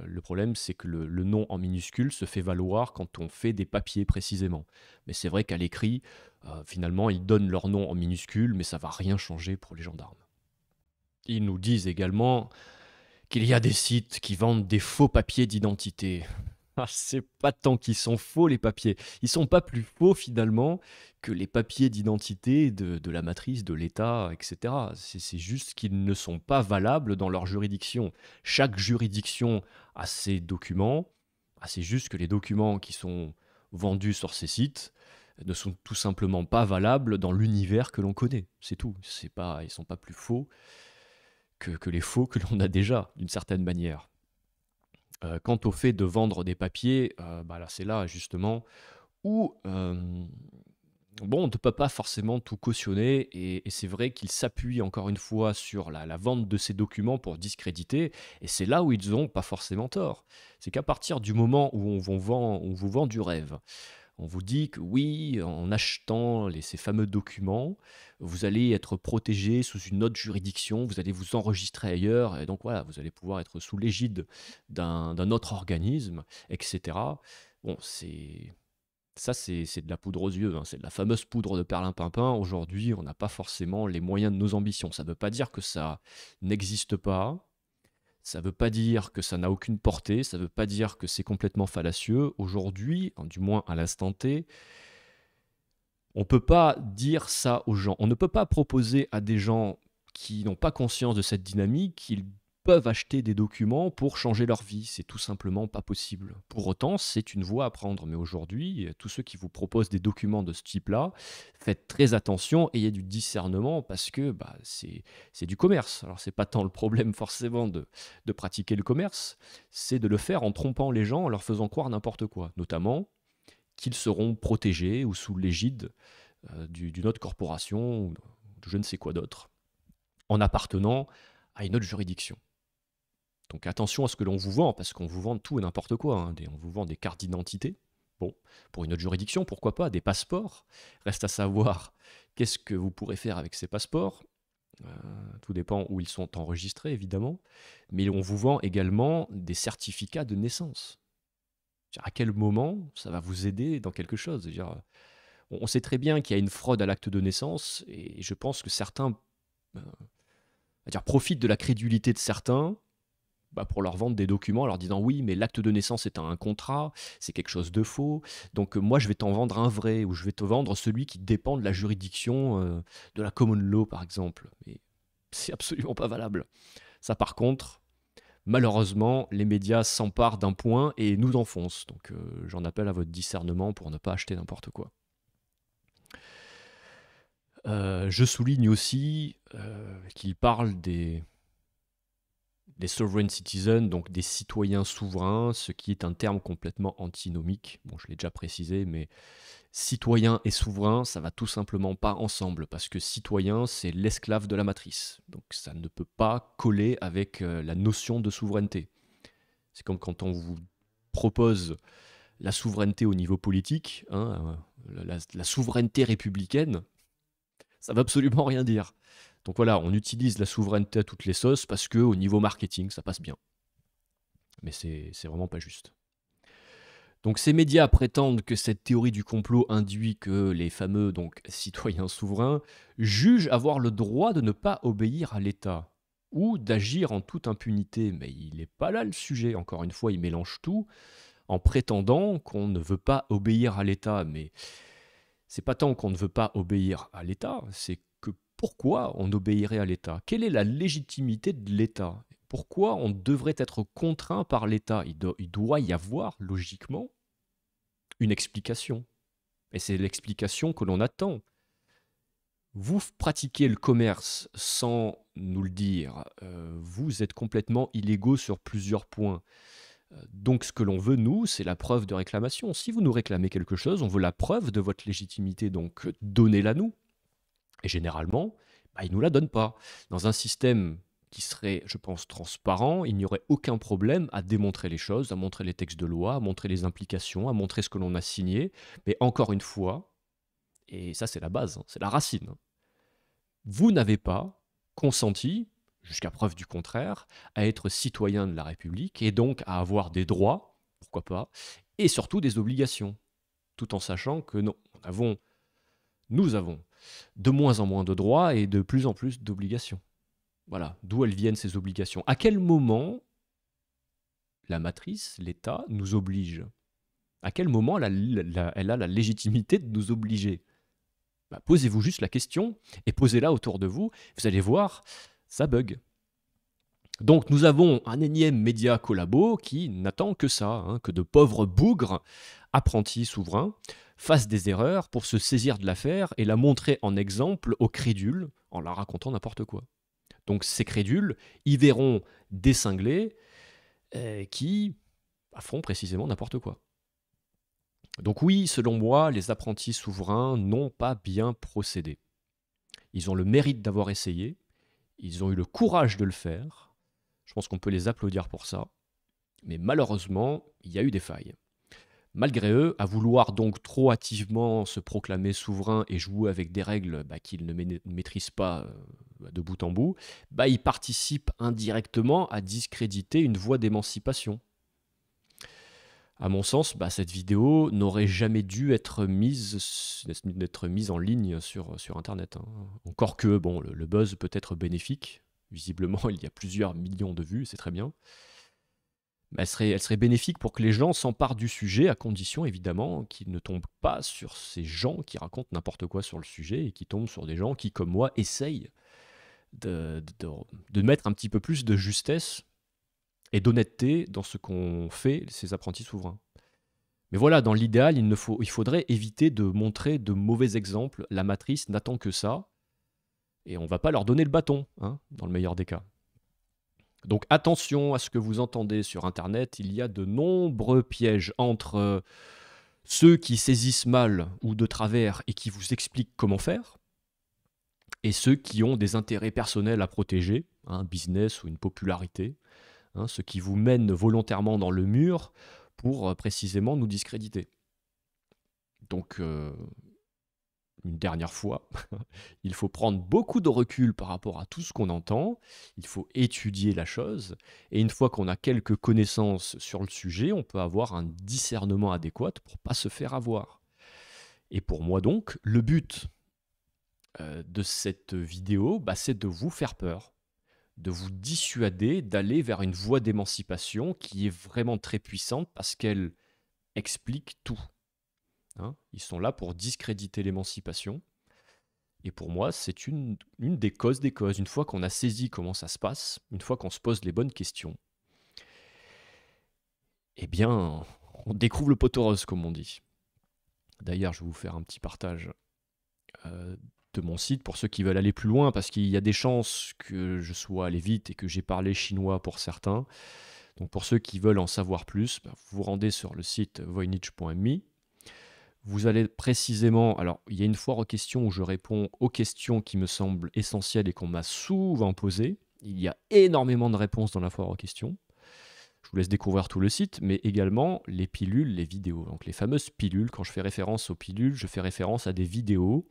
Le problème, c'est que le nom en minuscule se fait valoir quand on fait des papiers précisément. Mais c'est vrai qu'à l'écrit, finalement, ils donnent leur nom en minuscule, mais ça ne va rien changer pour les gendarmes. Ils nous disent également qu'il y a des sites qui vendent des faux papiers d'identité. C'est pas tant qu'ils sont faux, les papiers. Ils sont pas plus faux, finalement, que les papiers d'identité de la matrice, de l'État, etc. C'est juste qu'ils ne sont pas valables dans leur juridiction. Chaque juridiction a ses documents. C'est juste que les documents qui sont vendus sur ces sites ne sont tout simplement pas valables dans l'univers que l'on connaît. C'est tout. Ils sont pas plus faux que les faux que l'on a déjà, d'une certaine manière. Quant au fait de vendre des papiers, là, c'est là justement où on ne peut pas forcément tout cautionner, et c'est vrai qu'ils s'appuient encore une fois sur la vente de ces documents pour discréditer, et c'est là où ils n'ont pas forcément tort. C'est qu'à partir du moment où on vous vend du rêve, on vous dit que oui, en achetant ces fameux documents, vous allez être protégé sous une autre juridiction, vous allez vous enregistrer ailleurs, et donc voilà, vous allez pouvoir être sous l'égide d'un autre organisme, etc. Bon, c'est de la poudre aux yeux, hein, c'est de la fameuse poudre de perlimpinpin. Aujourd'hui, on n'a pas forcément les moyens de nos ambitions. Ça ne veut pas dire que ça n'existe pas. Ça ne veut pas dire que ça n'a aucune portée, ça ne veut pas dire que c'est complètement fallacieux. Aujourd'hui, du moins à l'instant T, on ne peut pas dire ça aux gens. On ne peut pas proposer à des gens qui n'ont pas conscience de cette dynamique qu'ils peuvent acheter des documents pour changer leur vie. C'est tout simplement pas possible. Pour autant, c'est une voie à prendre. Mais aujourd'hui, tous ceux qui vous proposent des documents de ce type-là, faites très attention, ayez du discernement, parce que c'est du commerce. Alors, c'est pas tant le problème forcément de pratiquer le commerce, c'est de le faire en trompant les gens, en leur faisant croire n'importe quoi. Notamment qu'ils seront protégés ou sous l'égide d'une autre corporation ou de je ne sais quoi d'autre, en appartenant à une autre juridiction. Donc attention à ce que l'on vous vend, parce qu'on vous vend tout et n'importe quoi. Hein. On vous vend des cartes d'identité. Bon, pour une autre juridiction, pourquoi pas, des passeports. Reste à savoir qu'est-ce que vous pourrez faire avec ces passeports. Tout dépend où ils sont enregistrés, évidemment. Mais on vous vend également des certificats de naissance. À quel moment ça va vous aider dans quelque chose? On sait très bien qu'il y a une fraude à l'acte de naissance, et je pense que certains profitent de la crédulité de certains pour leur vendre des documents en leur disant oui, mais l'acte de naissance est un contrat, c'est quelque chose de faux, donc moi je vais t'en vendre un vrai, ou je vais te vendre celui qui dépend de la juridiction de la common law par exemple. Mais c'est absolument pas valable. Ça par contre, malheureusement, les médias s'emparent d'un point et nous enfoncent. Donc j'en appelle à votre discernement pour ne pas acheter n'importe quoi. Je souligne aussi qu'il parle des sovereign citizens, donc des citoyens souverains, ce qui est un terme complètement antinomique. Bon, je l'ai déjà précisé, mais citoyen et souverain, ça va tout simplement pas ensemble, parce que citoyen, c'est l'esclave de la matrice. Donc ça ne peut pas coller avec la notion de souveraineté. C'est comme quand on vous propose la souveraineté au niveau politique, hein, la souveraineté républicaine, ça veut absolument rien dire. Donc voilà, on utilise la souveraineté à toutes les sauces parce qu'au niveau marketing, ça passe bien. Mais c'est vraiment pas juste. Donc ces médias prétendent que cette théorie du complot induit que les fameux donc, citoyens souverains jugent avoir le droit de ne pas obéir à l'État ou d'agir en toute impunité. Mais il n'est pas là le sujet. Encore une fois, il mélange tout en prétendant qu'on ne veut pas obéir à l'État. Mais c'est pas tant qu'on ne veut pas obéir à l'État, c'est que pourquoi on obéirait à l'État? Quelle est la légitimité de l'État? Pourquoi on devrait être contraint par l'État? Il doit y avoir, logiquement, une explication. Et c'est l'explication que l'on attend. Vous pratiquez le commerce sans nous le dire. Vous êtes complètement illégaux sur plusieurs points. Donc ce que l'on veut, nous, c'est la preuve de réclamation. Si vous nous réclamez quelque chose, on veut la preuve de votre légitimité, donc donnez-la nous. Et généralement, ils ne nous la donnent pas. Dans un système qui serait, je pense, transparent, il n'y aurait aucun problème à démontrer les choses, à montrer les textes de loi, à montrer les implications, à montrer ce que l'on a signé. Mais encore une fois, et ça c'est la base, hein, c'est la racine, vous n'avez pas consenti, jusqu'à preuve du contraire, à être citoyen de la République et donc à avoir des droits, pourquoi pas, et surtout des obligations, tout en sachant que non, nous avons de moins en moins de droits et de plus en plus d'obligations. Voilà, d'où elles viennent ces obligations. À quel moment la matrice, l'État, nous oblige? À quel moment elle a la légitimité de nous obliger? Posez-vous juste la question et posez-la autour de vous. Vous allez voir, ça bug. Donc nous avons un énième média collabo qui n'attend que ça, hein, que de pauvres bougres, apprentis souverains, fassent des erreurs pour se saisir de l'affaire et la montrer en exemple aux crédules en leur racontant n'importe quoi. Donc ces crédules y verront des cinglés qui font précisément n'importe quoi. Donc oui, selon moi, les apprentis souverains n'ont pas bien procédé. Ils ont le mérite d'avoir essayé, ils ont eu le courage de le faire, je pense qu'on peut les applaudir pour ça, mais malheureusement, il y a eu des failles. Malgré eux, à vouloir donc trop hâtivement se proclamer souverain et jouer avec des règles qu'ils ne maîtrisent pas de bout en bout, ils participent indirectement à discréditer une voie d'émancipation. À mon sens, cette vidéo n'aurait jamais dû être mise en ligne sur Internet. Hein. Encore que, bon, le buzz peut être bénéfique. Visiblement, il y a plusieurs millions de vues, c'est très bien. Mais elle serait bénéfique pour que les gens s'emparent du sujet, à condition, évidemment, qu'ils ne tombent pas sur ces gens qui racontent n'importe quoi sur le sujet et qui tombent sur des gens qui, comme moi, essayent de mettre un petit peu plus de justesse et d'honnêteté dans ce qu'ont fait ces apprentis souverains. Mais voilà, dans l'idéal, il faudrait éviter de montrer de mauvais exemples. La matrice n'attend que ça, et on ne va pas leur donner le bâton, hein, dans le meilleur des cas. Donc attention à ce que vous entendez sur Internet, il y a de nombreux pièges entre ceux qui saisissent mal ou de travers et qui vous expliquent comment faire, et ceux qui ont des intérêts personnels à protéger, un business ou une popularité, hein, ceux qui vous mènent volontairement dans le mur pour précisément nous discréditer. Donc, une dernière fois, il faut prendre beaucoup de recul par rapport à tout ce qu'on entend, il faut étudier la chose, et une fois qu'on a quelques connaissances sur le sujet, on peut avoir un discernement adéquat pour ne pas se faire avoir. Et pour moi donc, le but de cette vidéo, c'est de vous faire peur, de vous dissuader d'aller vers une voie d'émancipation qui est vraiment très puissante parce qu'elle explique tout. Hein, ils sont là pour discréditer l'émancipation. Et pour moi, c'est une des causes des causes. Une fois qu'on a saisi comment ça se passe, une fois qu'on se pose les bonnes questions, eh bien, on découvre le pot aux roses, comme on dit. D'ailleurs, je vais vous faire un petit partage de mon site pour ceux qui veulent aller plus loin, parce qu'il y a des chances que je sois allé vite et que j'ai parlé chinois pour certains. Donc pour ceux qui veulent en savoir plus, vous vous rendez sur le site voynich.me. Vous allez précisément... Alors, il y a une foire aux questions où je réponds aux questions qui me semblent essentielles et qu'on m'a souvent posées. Il y a énormément de réponses dans la foire aux questions. Je vous laisse découvrir tout le site, mais également les pilules, les vidéos. Donc les fameuses pilules, quand je fais référence aux pilules, je fais référence à des vidéos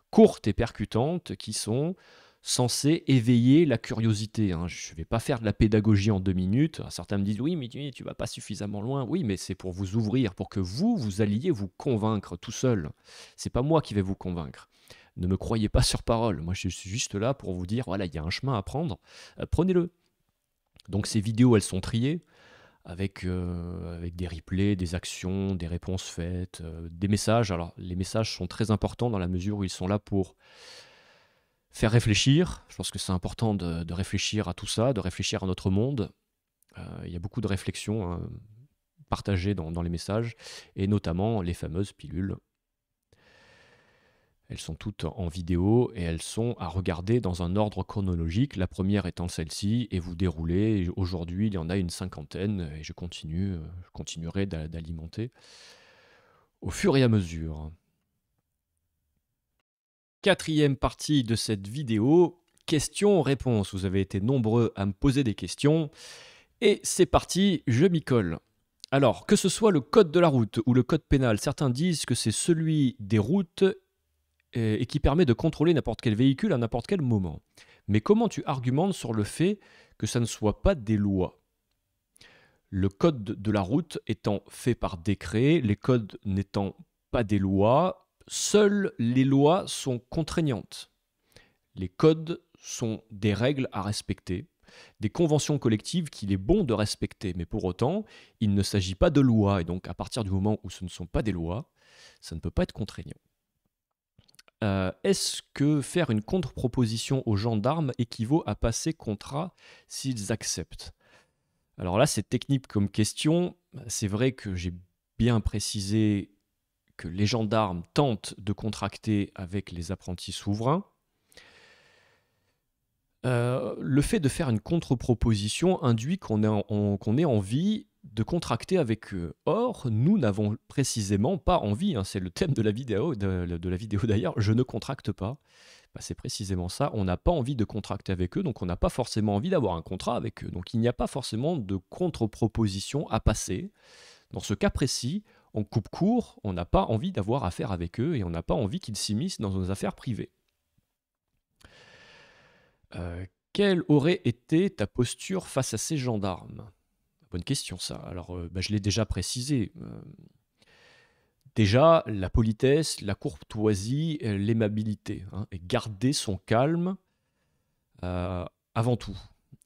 courtes et percutantes qui sont censées éveiller la curiosité. Je ne vais pas faire de la pédagogie en 2 minutes. Certains me disent « Oui, mais tu ne vas pas suffisamment loin. » Oui, mais c'est pour vous ouvrir, pour que vous alliez vous convaincre tout seul. Ce n'est pas moi qui vais vous convaincre. Ne me croyez pas sur parole. Moi, je suis juste là pour vous dire « Voilà, il y a un chemin à prendre. Prenez-le. » Donc ces vidéos, elles sont triées avec des replays, des actions, des réponses faites, des messages. Alors les messages sont très importants dans la mesure où ils sont là pour faire réfléchir. Je pense que c'est important de réfléchir à tout ça, de réfléchir à notre monde. Il y a beaucoup de réflexions partagées dans les messages, et notamment les fameuses pilules. Elles sont toutes en vidéo et elles sont à regarder dans un ordre chronologique, la première étant celle-ci, et vous déroulez. Aujourd'hui, il y en a une 50aine et je continuerai d'alimenter au fur et à mesure. 4e partie de cette vidéo, questions-réponses. Vous avez été nombreux à me poser des questions et c'est parti, je m'y colle. Alors, que ce soit le code de la route ou le code pénal, certains disent que c'est celui des routes et qui permet de contrôler n'importe quel véhicule à n'importe quel moment. Mais comment tu argumentes sur le fait que ça ne soit pas des lois? Le code de la route étant fait par décret, les codes n'étant pas des lois, seules les lois sont contraignantes. Les codes sont des règles à respecter, des conventions collectives qu'il est bon de respecter, mais pour autant, il ne s'agit pas de lois, et donc à partir du moment où ce ne sont pas des lois, ça ne peut pas être contraignant. Est-ce que faire une contre-proposition aux gendarmes équivaut à passer contrat s'ils acceptent? Alors là, c'est technique comme question. C'est vrai que j'ai bien précisé que les gendarmes tentent de contracter avec les apprentis souverains. Le fait de faire une contre-proposition induit qu'on ait envie de contracter avec eux. Or, nous n'avons précisément pas envie, c'est le thème de la vidéo, d'ailleurs, je ne contracte pas. C'est précisément ça, on n'a pas envie de contracter avec eux, donc on n'a pas forcément envie d'avoir un contrat avec eux. Donc il n'y a pas forcément de contre-proposition à passer. Dans ce cas précis, on coupe court, on n'a pas envie d'avoir affaire avec eux et on n'a pas envie qu'ils s'immiscent dans nos affaires privées. Quelle aurait été ta posture face à ces gendarmes? Bonne question ça. Alors je l'ai déjà précisé. Déjà, la politesse, la courtoisie, l'aimabilité. Et garder son calme avant tout.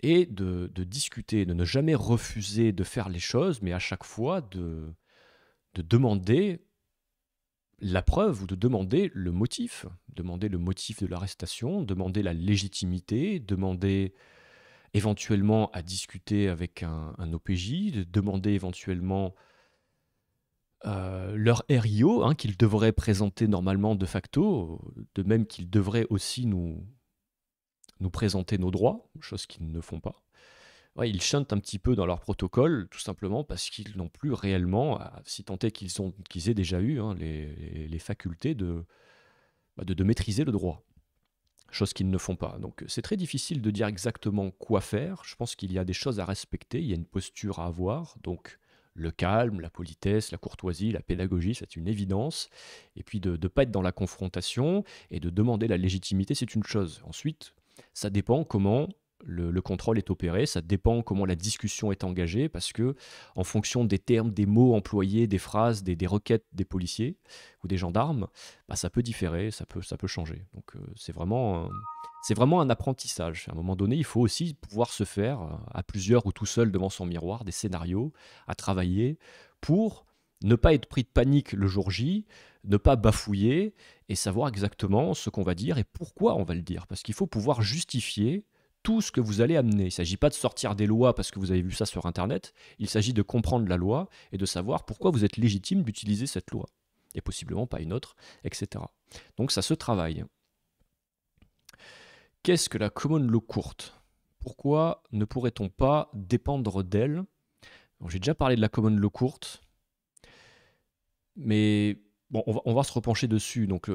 Et de discuter, de ne jamais refuser de faire les choses, mais à chaque fois de demander la preuve ou de demander le motif. Demander le motif de l'arrestation, demander la légitimité, demander éventuellement à discuter avec un OPJ, de demander éventuellement leur RIO, qu'ils devraient présenter normalement de facto, de même qu'ils devraient aussi nous présenter nos droits, chose qu'ils ne font pas. Ouais, ils chantent un petit peu dans leur protocole, tout simplement parce qu'ils n'ont plus réellement, si tant est qu'ils aient déjà eu les facultés de maîtriser le droit. Chose qu'ils ne font pas. Donc c'est très difficile de dire exactement quoi faire. Je pense qu'il y a des choses à respecter, il y a une posture à avoir. Donc le calme, la politesse, la courtoisie, la pédagogie, c'est une évidence. Et puis de ne pas être dans la confrontation et de demander la légitimité, c'est une chose. Ensuite, ça dépend comment le contrôle est opéré, ça dépend comment la discussion est engagée, parce que en fonction des termes, des mots employés, des phrases, des requêtes des policiers ou des gendarmes, ça peut différer, ça peut changer. Donc c'est vraiment un apprentissage. À un moment donné, il faut aussi pouvoir se faire à plusieurs ou tout seul devant son miroir des scénarios à travailler pour ne pas être pris de panique le jour J, ne pas bafouiller et savoir exactement ce qu'on va dire et pourquoi on va le dire. Parce qu'il faut pouvoir justifier tout ce que vous allez amener. Il ne s'agit pas de sortir des lois parce que vous avez vu ça sur Internet. Il s'agit de comprendre la loi et de savoir pourquoi vous êtes légitime d'utiliser cette loi. Et possiblement pas une autre, etc. Donc ça se travaille. Qu'est-ce que la common law courte? Pourquoi ne pourrait-on pas dépendre d'elle? J'ai déjà parlé de la common law courte, mais bon, on va se repencher dessus. Donc,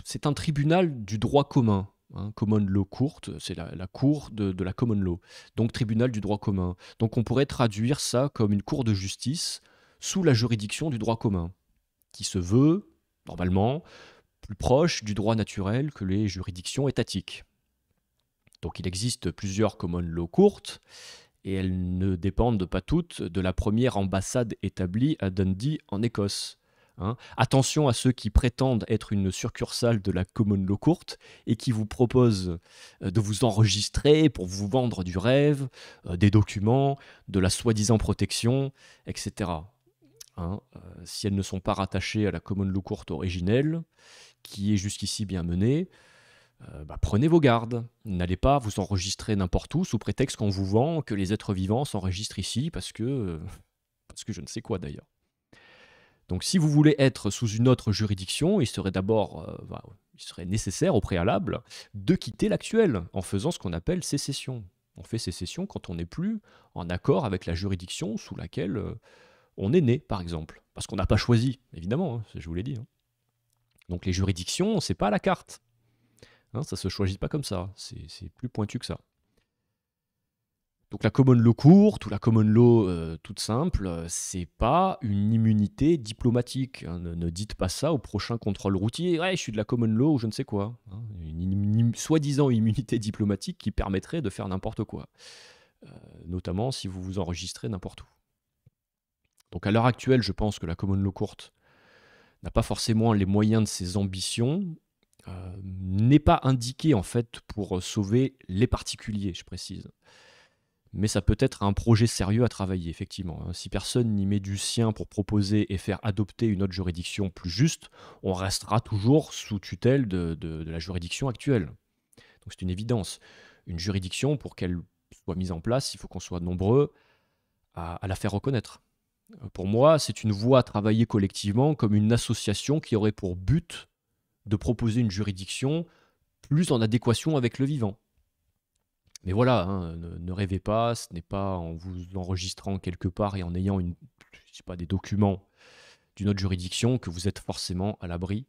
c'est un tribunal du droit commun. Hein, common law courte, c'est la cour de la common law. Donc, tribunal du droit commun. Donc, on pourrait traduire ça comme une cour de justice sous la juridiction du droit commun, qui se veut, normalement, plus proche du droit naturel que les juridictions étatiques. Donc il existe plusieurs common law courtes, et elles ne dépendent pas toutes de la première ambassade établie à Dundee en Écosse. Hein. Attention à ceux qui prétendent être une succursale de la common law courte et qui vous proposent de vous enregistrer pour vous vendre du rêve, des documents, de la soi-disant protection, etc. Hein, si elles ne sont pas rattachées à la common law courte originelle, qui est jusqu'ici bien menée, prenez vos gardes. N'allez pas vous enregistrer n'importe où sous prétexte qu'on vous vend que les êtres vivants s'enregistrent ici parce que je ne sais quoi d'ailleurs. Donc si vous voulez être sous une autre juridiction, il serait nécessaire au préalable de quitter l'actuelle en faisant ce qu'on appelle sécession. On fait sécession quand on n'est plus en accord avec la juridiction sous laquelle on est né, par exemple. Parce qu'on n'a pas choisi, évidemment, hein, je vous l'ai dit. Hein. Donc les juridictions, c'est pas à la carte. Hein, ça ne se choisit pas comme ça. C'est plus pointu que ça. Donc la common law courte ou la common law toute simple, c'est pas une immunité diplomatique. Hein. Ne dites pas ça au prochain contrôle routier. Ouais, je suis de la common law ou je ne sais quoi. Hein. Une soi-disant immunité diplomatique qui permettrait de faire n'importe quoi. Notamment si vous vous enregistrez n'importe où. Donc à l'heure actuelle, je pense que la common law courte n'a pas forcément les moyens de ses ambitions, n'est pas indiquée en fait pour sauver les particuliers, je précise. Mais ça peut être un projet sérieux à travailler, effectivement. Si personne n'y met du sien pour proposer et faire adopter une autre juridiction plus juste, on restera toujours sous tutelle de la juridiction actuelle. Donc c'est une évidence. Une juridiction, pour qu'elle soit mise en place, il faut qu'on soit nombreux à la faire reconnaître. Pour moi, c'est une voie à travailler collectivement comme une association qui aurait pour but de proposer une juridiction plus en adéquation avec le vivant. Mais voilà, hein, ne rêvez pas, ce n'est pas en vous enregistrant quelque part et en ayant des documents d'une autre juridiction que vous êtes forcément à l'abri.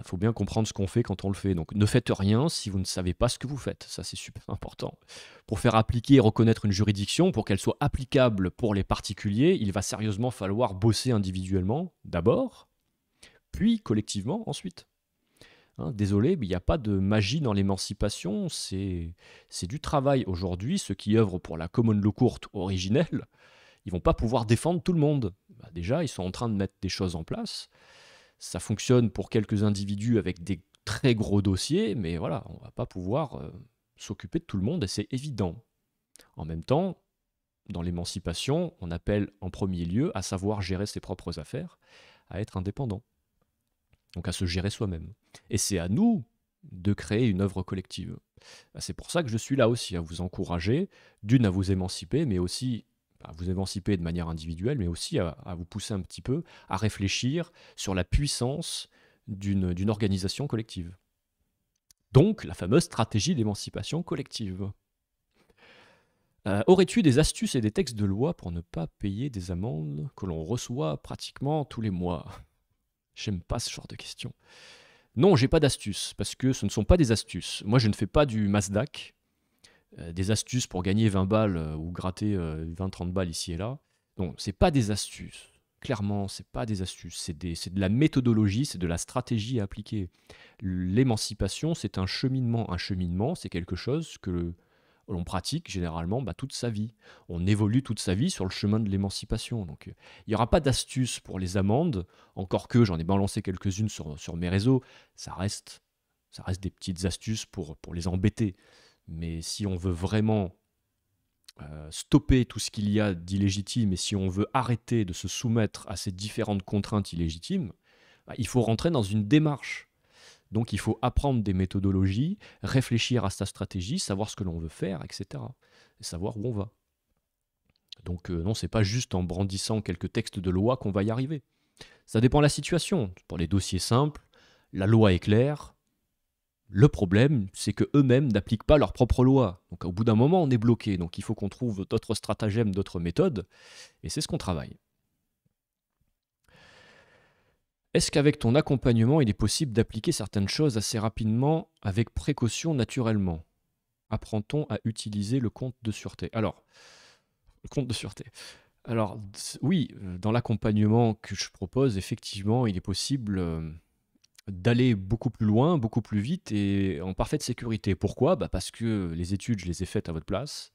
Faut bien comprendre ce qu'on fait quand on le fait. Donc ne faites rien si vous ne savez pas ce que vous faites. Ça, c'est super important. Pour faire appliquer et reconnaître une juridiction, pour qu'elle soit applicable pour les particuliers, il va sérieusement falloir bosser individuellement d'abord, puis collectivement ensuite. Hein, désolé, mais il n'y a pas de magie dans l'émancipation, c'est du travail. Aujourd'hui, ceux qui œuvrent pour la common law courte originelle, ils ne vont pas pouvoir défendre tout le monde. Déjà, ils sont en train de mettre des choses en place. Ça fonctionne pour quelques individus avec des très gros dossiers, mais voilà, on ne va pas pouvoir s'occuper de tout le monde et c'est évident. En même temps, dans l'émancipation, on appelle en premier lieu à savoir gérer ses propres affaires, à être indépendant. Donc à se gérer soi-même. Et c'est à nous de créer une œuvre collective. C'est pour ça que je suis là aussi, à vous encourager, d'une à vous émanciper, mais aussi à vous émanciper de manière individuelle, mais aussi à vous pousser un petit peu à réfléchir sur la puissance d'une organisation collective. Donc la fameuse stratégie d'émancipation collective. Aurais-tu des astuces et des textes de loi pour ne pas payer des amendes que l'on reçoit pratiquement tous les mois ? J'aime pas ce genre de questions. Non, j'ai pas d'astuces, parce que ce ne sont pas des astuces. Moi, je ne fais pas du Masdac, des astuces pour gagner 20 balles ou gratter 20-30 balles ici et là. Non, c'est pas des astuces. Clairement, c'est pas des astuces. C'est de la méthodologie, c'est de la stratégie à appliquer. L'émancipation, c'est un cheminement. Un cheminement, c'est quelque chose que l'on pratique généralement toute sa vie. On évolue toute sa vie sur le chemin de l'émancipation. Donc il n'y aura pas d'astuce pour les amendes, encore que j'en ai balancé quelques-unes sur mes réseaux. Ça reste des petites astuces pour les embêter. Mais si on veut vraiment stopper tout ce qu'il y a d'illégitime et si on veut arrêter de se soumettre à ces différentes contraintes illégitimes, il faut rentrer dans une démarche Donc il faut apprendre des méthodologies, réfléchir à sa stratégie, savoir ce que l'on veut faire, etc. Et savoir où on va. Donc non, c'est pas juste en brandissant quelques textes de loi qu'on va y arriver. Ça dépend de la situation. Pour les dossiers simples, la loi est claire. Le problème, c'est qu'eux-mêmes n'appliquent pas leur propre loi. Donc au bout d'un moment, on est bloqué. Donc il faut qu'on trouve d'autres stratagèmes, d'autres méthodes. Et c'est ce qu'on travaille. Est-ce qu'avec ton accompagnement, il est possible d'appliquer certaines choses assez rapidement, avec précaution, naturellement? Apprend-on à utiliser le compte de sûreté? Alors, le compte de sûreté. Alors, oui, dans l'accompagnement que je propose, effectivement, il est possible d'aller beaucoup plus loin, beaucoup plus vite et en parfaite sécurité. Pourquoi? Parce que les études, je les ai faites à votre place.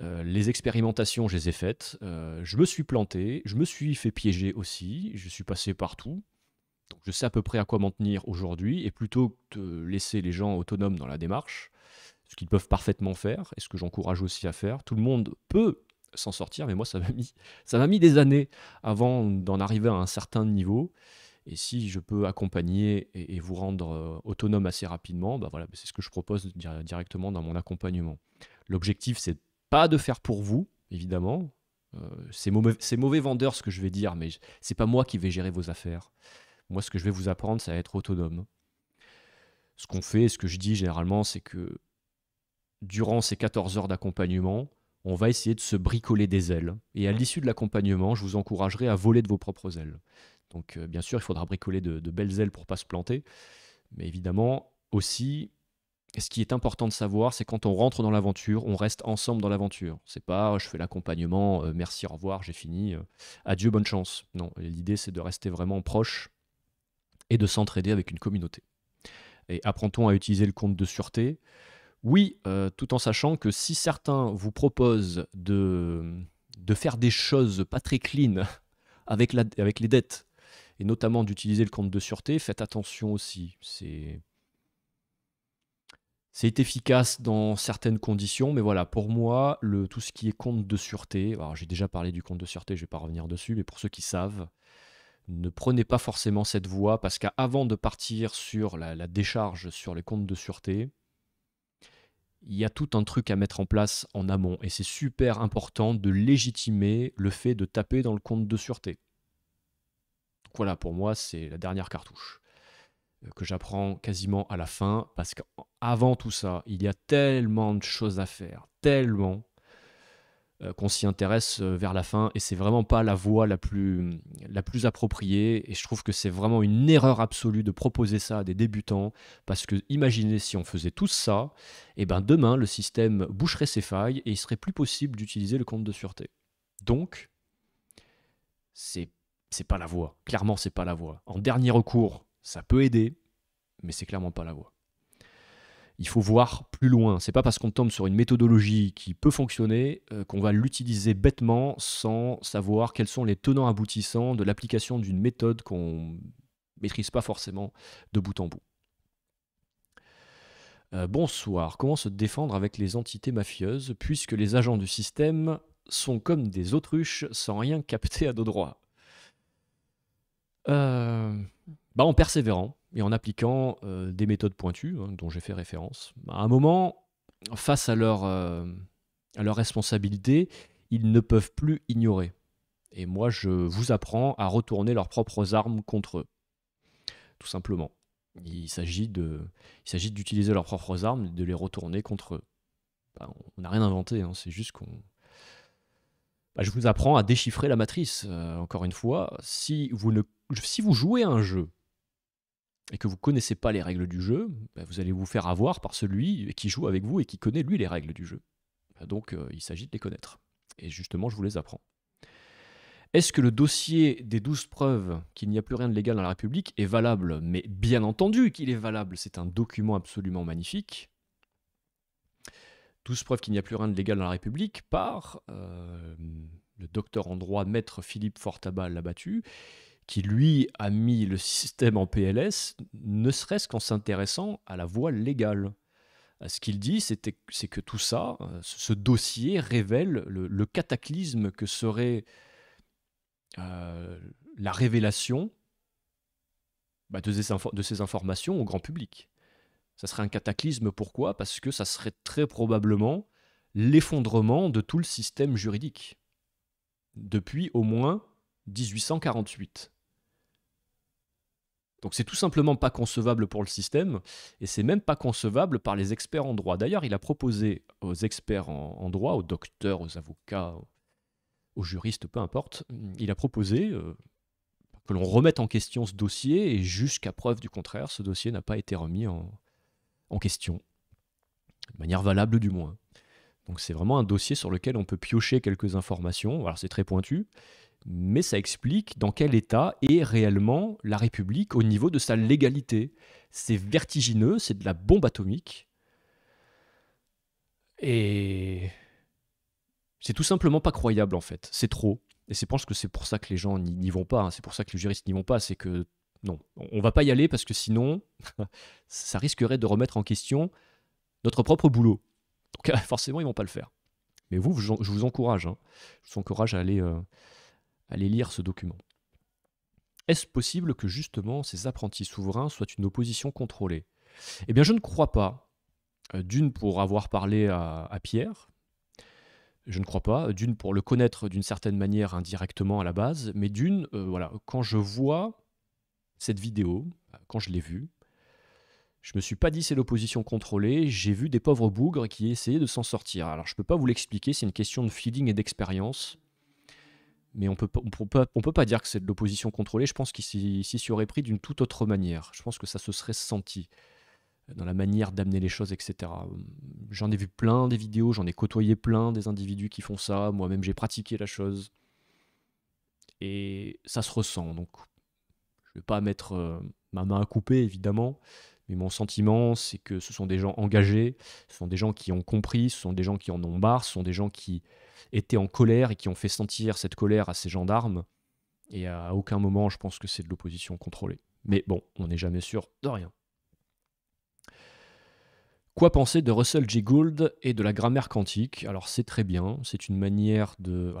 Les expérimentations, je les ai faites. Je me suis planté, je me suis fait piéger aussi, je suis passé partout. Donc je sais à peu près à quoi m'en tenir aujourd'hui. Et plutôt que de laisser les gens autonomes dans la démarche, ce qu'ils peuvent parfaitement faire, et ce que j'encourage aussi à faire, tout le monde peut s'en sortir, mais moi ça m'a mis des années avant d'en arriver à un certain niveau. Et si je peux accompagner et vous rendre autonome assez rapidement, voilà, c'est ce que je propose directement dans mon accompagnement. L'objectif, c'est pas de faire pour vous, évidemment. C'est mauvais vendeur ce que je vais dire, mais c'est pas moi qui vais gérer vos affaires. Moi, ce que je vais vous apprendre, c'est à être autonome. Ce qu'on fait, ce que je dis généralement, c'est que durant ces 14 heures d'accompagnement, on va essayer de se bricoler des ailes. Et à l'issue de l'accompagnement, je vous encouragerai à voler de vos propres ailes. Donc, bien sûr, il faudra bricoler de belles ailes pour ne pas se planter. Mais évidemment, aussi, ce qui est important de savoir, c'est quand on rentre dans l'aventure, on reste ensemble dans l'aventure. C'est pas je fais l'accompagnement, merci, au revoir, j'ai fini, adieu, bonne chance. Non, l'idée c'est de rester vraiment proche et de s'entraider avec une communauté. Et apprend-on à utiliser le compte de sûreté? Oui, tout en sachant que si certains vous proposent de faire des choses pas très clean avec les dettes, et notamment d'utiliser le compte de sûreté, faites attention aussi. C'est efficace dans certaines conditions, mais voilà, pour moi, tout ce qui est compte de sûreté, alors j'ai déjà parlé du compte de sûreté, je ne vais pas revenir dessus, mais pour ceux qui savent, ne prenez pas forcément cette voie, parce qu'avant de partir sur la décharge sur les comptes de sûreté, il y a tout un truc à mettre en place en amont, et c'est super important de légitimer le fait de taper dans le compte de sûreté. Donc voilà, pour moi, c'est la dernière cartouche que j'apprends quasiment à la fin, parce qu'avant tout ça, il y a tellement de choses à faire, tellement qu'on s'y intéresse vers la fin, et c'est vraiment pas la voie la plus appropriée, et je trouve que c'est vraiment une erreur absolue de proposer ça à des débutants, parce que imaginez si on faisait tous ça, et demain le système boucherait ses failles, et il serait plus possible d'utiliser le compte de sûreté. Donc, c'est pas la voie, clairement c'est pas la voie. En dernier recours, ça peut aider, mais c'est clairement pas la voie. Il faut voir plus loin. C'est pas parce qu'on tombe sur une méthodologie qui peut fonctionner qu'on va l'utiliser bêtement sans savoir quels sont les tenants aboutissants de l'application d'une méthode qu'on maîtrise pas forcément de bout en bout. Bonsoir. Comment se défendre avec les entités mafieuses puisque les agents du système sont comme des autruches sans rien capter à dos droits? En persévérant et en appliquant des méthodes pointues dont j'ai fait référence. À un moment, face à leur responsabilité, ils ne peuvent plus ignorer. Et moi, je vous apprends à retourner leurs propres armes contre eux. Tout simplement. Il s'agit d'utiliser leurs propres armes et de les retourner contre eux. On n'a rien inventé, c'est juste qu'on... je vous apprends à déchiffrer la matrice. Encore une fois, si vous jouez à un jeu et que vous ne connaissez pas les règles du jeu, vous allez vous faire avoir par celui qui joue avec vous et qui connaît, lui, les règles du jeu. Donc, il s'agit de les connaître. Et justement, je vous les apprends. Est-ce que le dossier des 12 preuves qu'il n'y a plus rien de légal dans la République est valable? Mais bien entendu qu'il est valable. C'est un document absolument magnifique. 12 preuves qu'il n'y a plus rien de légal dans la République par le docteur en droit, maître Philippe Fortabat-Labattu, qui lui a mis le système en PLS, ne serait-ce qu'en s'intéressant à la voie légale. Ce qu'il dit, c'est que tout ça, ce dossier révèle le cataclysme que serait la révélation de ces informations au grand public. Ça serait un cataclysme, pourquoi? Parce que ça serait très probablement l'effondrement de tout le système juridique, depuis au moins 1848. Donc c'est tout simplement pas concevable pour le système, et c'est même pas concevable par les experts en droit. D'ailleurs, il a proposé aux experts en droit, aux docteurs, aux avocats, aux juristes, peu importe, il a proposé que l'on remette en question ce dossier, et jusqu'à preuve du contraire, ce dossier n'a pas été remis en question, de manière valable du moins. Donc c'est vraiment un dossier sur lequel on peut piocher quelques informations, alors c'est très pointu, mais ça explique dans quel état est réellement la République au niveau de sa légalité. C'est vertigineux, c'est de la bombe atomique, et c'est tout simplement pas croyable en fait, c'est trop. Et je pense que c'est pour ça que les gens n'y vont pas, hein. C'est pour ça que les juristes n'y vont pas, c'est que non, on va pas y aller parce que sinon, ça risquerait de remettre en question notre propre boulot. Donc forcément, ils vont pas le faire. Mais vous, je vous encourage, hein. Je vous encourage à aller lire ce document. Est-ce possible que justement ces apprentis souverains soient une opposition contrôlée? Eh bien, je ne crois pas. D'une, pour avoir parlé à Pierre. Je ne crois pas. D'une, pour le connaître d'une certaine manière indirectement à la base. Mais d'une, voilà, quand je vois cette vidéo, quand je l'ai vue, je me suis pas dit c'est l'opposition contrôlée, j'ai vu des pauvres bougres qui essayaient de s'en sortir. Alors je peux pas vous l'expliquer, c'est une question de feeling et d'expérience. Mais on peut pas dire que c'est de l'opposition contrôlée, je pense qu'il s'y aurait pris d'une toute autre manière. Je pense que ça se serait senti dans la manière d'amener les choses, etc. J'en ai vu plein des vidéos, j'en ai côtoyé plein des individus qui font ça, moi-même j'ai pratiqué la chose. Et ça se ressent, donc je vais pas mettre ma main à couper, évidemment, mais mon sentiment, c'est que ce sont des gens engagés, ce sont des gens qui ont compris, ce sont des gens qui en ont marre, ce sont des gens qui étaient en colère et qui ont fait sentir cette colère à ces gendarmes. Et à aucun moment, je pense que c'est de l'opposition contrôlée. Mais bon, on n'est jamais sûr de rien. Quoi penser de Russell J. Gould et de la grammaire quantique? Alors c'est très bien, c'est une manière de...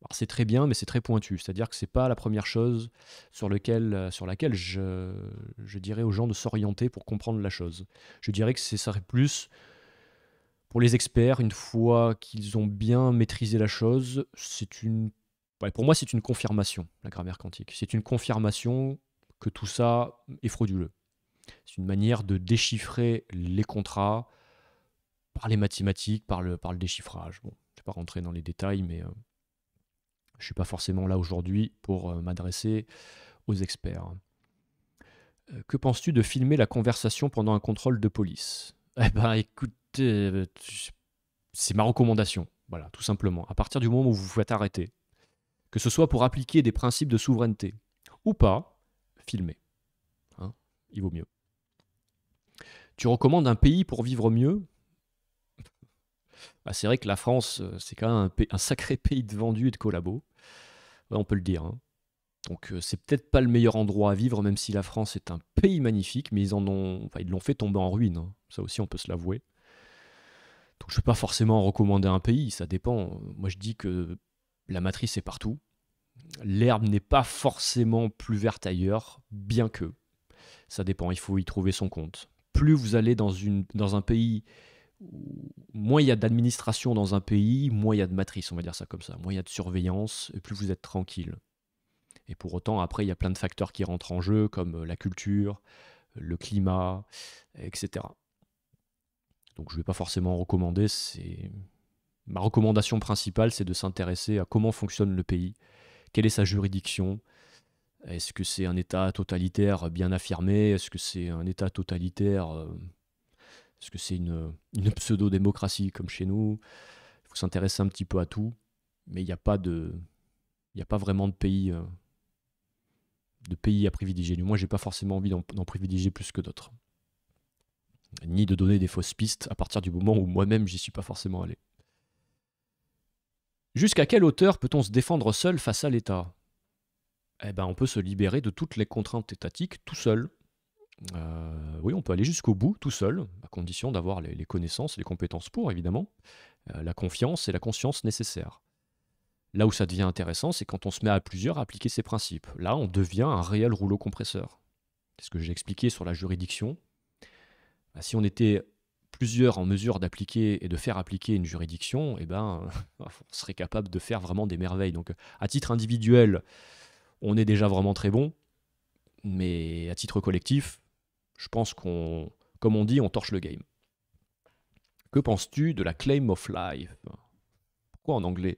Alors, c'est très bien, mais c'est très pointu. C'est-à-dire que c'est pas la première chose sur laquelle je dirais aux gens de s'orienter pour comprendre la chose. Je dirais que ça serait plus pour les experts, une fois qu'ils ont bien maîtrisé la chose, pour moi, c'est une confirmation, la grammaire quantique. C'est une confirmation que tout ça est frauduleux. C'est une manière de déchiffrer les contrats par les mathématiques, par le déchiffrage. Bon, je ne vais pas rentrer dans les détails, mais... je ne suis pas forcément là aujourd'hui pour m'adresser aux experts. Que penses-tu de filmer la conversation pendant un contrôle de police? Eh ben, écoute, c'est ma recommandation. Voilà, tout simplement. À partir du moment où vous vous faites arrêter, que ce soit pour appliquer des principes de souveraineté ou pas, filmez. Hein, il vaut mieux. Tu recommandes un pays pour vivre mieux? C'est vrai que la France, c'est quand même un sacré pays de vendus et de collabos. Ouais, on peut le dire. Hein. Donc c'est peut-être pas le meilleur endroit à vivre, même si la France est un pays magnifique, mais ils l'ont fait tomber en ruine. Hein. Ça aussi, on peut se l'avouer. Donc je ne peux pas forcément recommander un pays, ça dépend. Moi, je dis que la matrice est partout. L'herbe n'est pas forcément plus verte ailleurs, bien que. Ça dépend, il faut y trouver son compte. Plus vous allez dans un pays... Moins il y a d'administration dans un pays, moins il y a de matrice, on va dire ça comme ça. Moins il y a de surveillance, et plus vous êtes tranquille. Et pour autant, après, il y a plein de facteurs qui rentrent en jeu, comme la culture, le climat, etc. Donc je ne vais pas forcément recommander. Ma recommandation principale, c'est de s'intéresser à comment fonctionne le pays, quelle est sa juridiction. Est-ce que c'est un État totalitaire bien affirmé? Est-ce que c'est un État totalitaire... Est-ce que c'est une pseudo-démocratie comme chez nous? Il faut s'intéresser un petit peu à tout, mais il n'y a pas vraiment de pays à privilégier. Moi, j'ai pas forcément envie d'en privilégier plus que d'autres. Ni de donner des fausses pistes à partir du moment où moi-même, j'y suis pas forcément allé. Jusqu'à quelle hauteur peut-on se défendre seul face à l'État? Eh ben, on peut se libérer de toutes les contraintes étatiques tout seul. Oui, on peut aller jusqu'au bout, tout seul, à condition d'avoir les connaissances et les compétences pour, évidemment, la confiance et la conscience nécessaires. Là où ça devient intéressant, c'est quand on se met à plusieurs à appliquer ces principes. Là, on devient un réel rouleau compresseur. C'est ce que j'ai expliqué sur la juridiction. Bah, si on était plusieurs en mesure d'appliquer et de faire appliquer une juridiction, eh ben, on serait capable de faire vraiment des merveilles. Donc, à titre individuel, on est déjà vraiment très bon, mais à titre collectif, je pense qu'on, comme on dit, on torche le game. Que penses-tu de la claim of life? Pourquoi en anglais?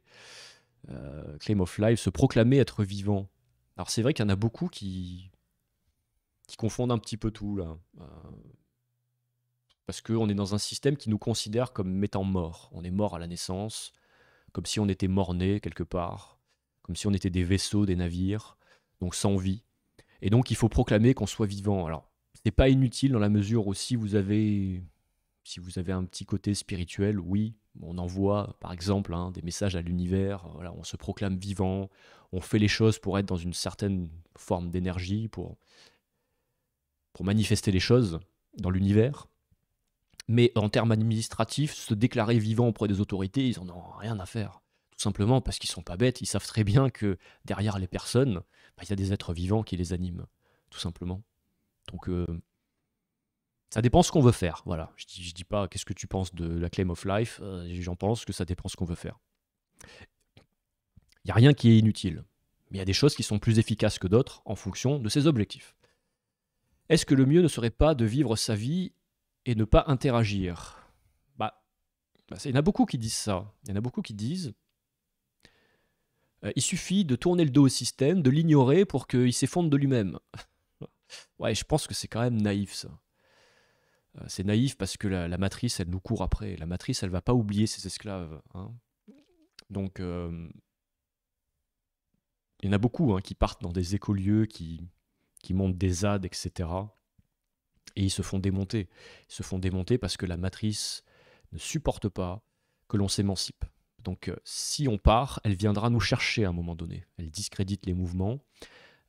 Claim of life, se proclamer être vivant. Alors c'est vrai qu'il y en a beaucoup qui confondent un petit peu tout là. Parce qu'on est dans un système qui nous considère comme étant morts. On est mort à la naissance, comme si on était mort-né quelque part, comme si on était des vaisseaux, des navires, donc sans vie. Et donc il faut proclamer qu'on soit vivant. Alors c'est pas inutile dans la mesure où si vous avez un petit côté spirituel, oui, on envoie par exemple des messages à l'univers, voilà, on se proclame vivant, on fait les choses pour être dans une certaine forme d'énergie, pour manifester les choses dans l'univers. Mais en termes administratifs, se déclarer vivant auprès des autorités, ils n'en ont rien à faire. Tout simplement parce qu'ils ne sont pas bêtes, ils savent très bien que derrière les personnes, il y a des êtres vivants qui les animent, tout simplement. Donc ça dépend ce qu'on veut faire, voilà. Je dis pas qu'est-ce que tu penses de la claim of life, j'en pense que ça dépend ce qu'on veut faire. Il n'y a rien qui est inutile, mais il y a des choses qui sont plus efficaces que d'autres en fonction de ses objectifs. Est-ce que le mieux ne serait pas de vivre sa vie et ne pas interagir? Il y en a beaucoup qui disent ça. Il y en a beaucoup qui disent il suffit de tourner le dos au système, de l'ignorer pour qu'il s'effondre de lui-même. Ouais, je pense que c'est quand même naïf ça. C'est naïf parce que la matrice, elle nous court après. La matrice, elle va pas oublier ses esclaves. Donc, il y en a beaucoup qui partent dans des écolieux, qui montent des ZAD, etc. Et ils se font démonter. Ils se font démonter parce que la matrice ne supporte pas que l'on s'émancipe. Donc, si on part, elle viendra nous chercher à un moment donné. Elle discrédite les mouvements.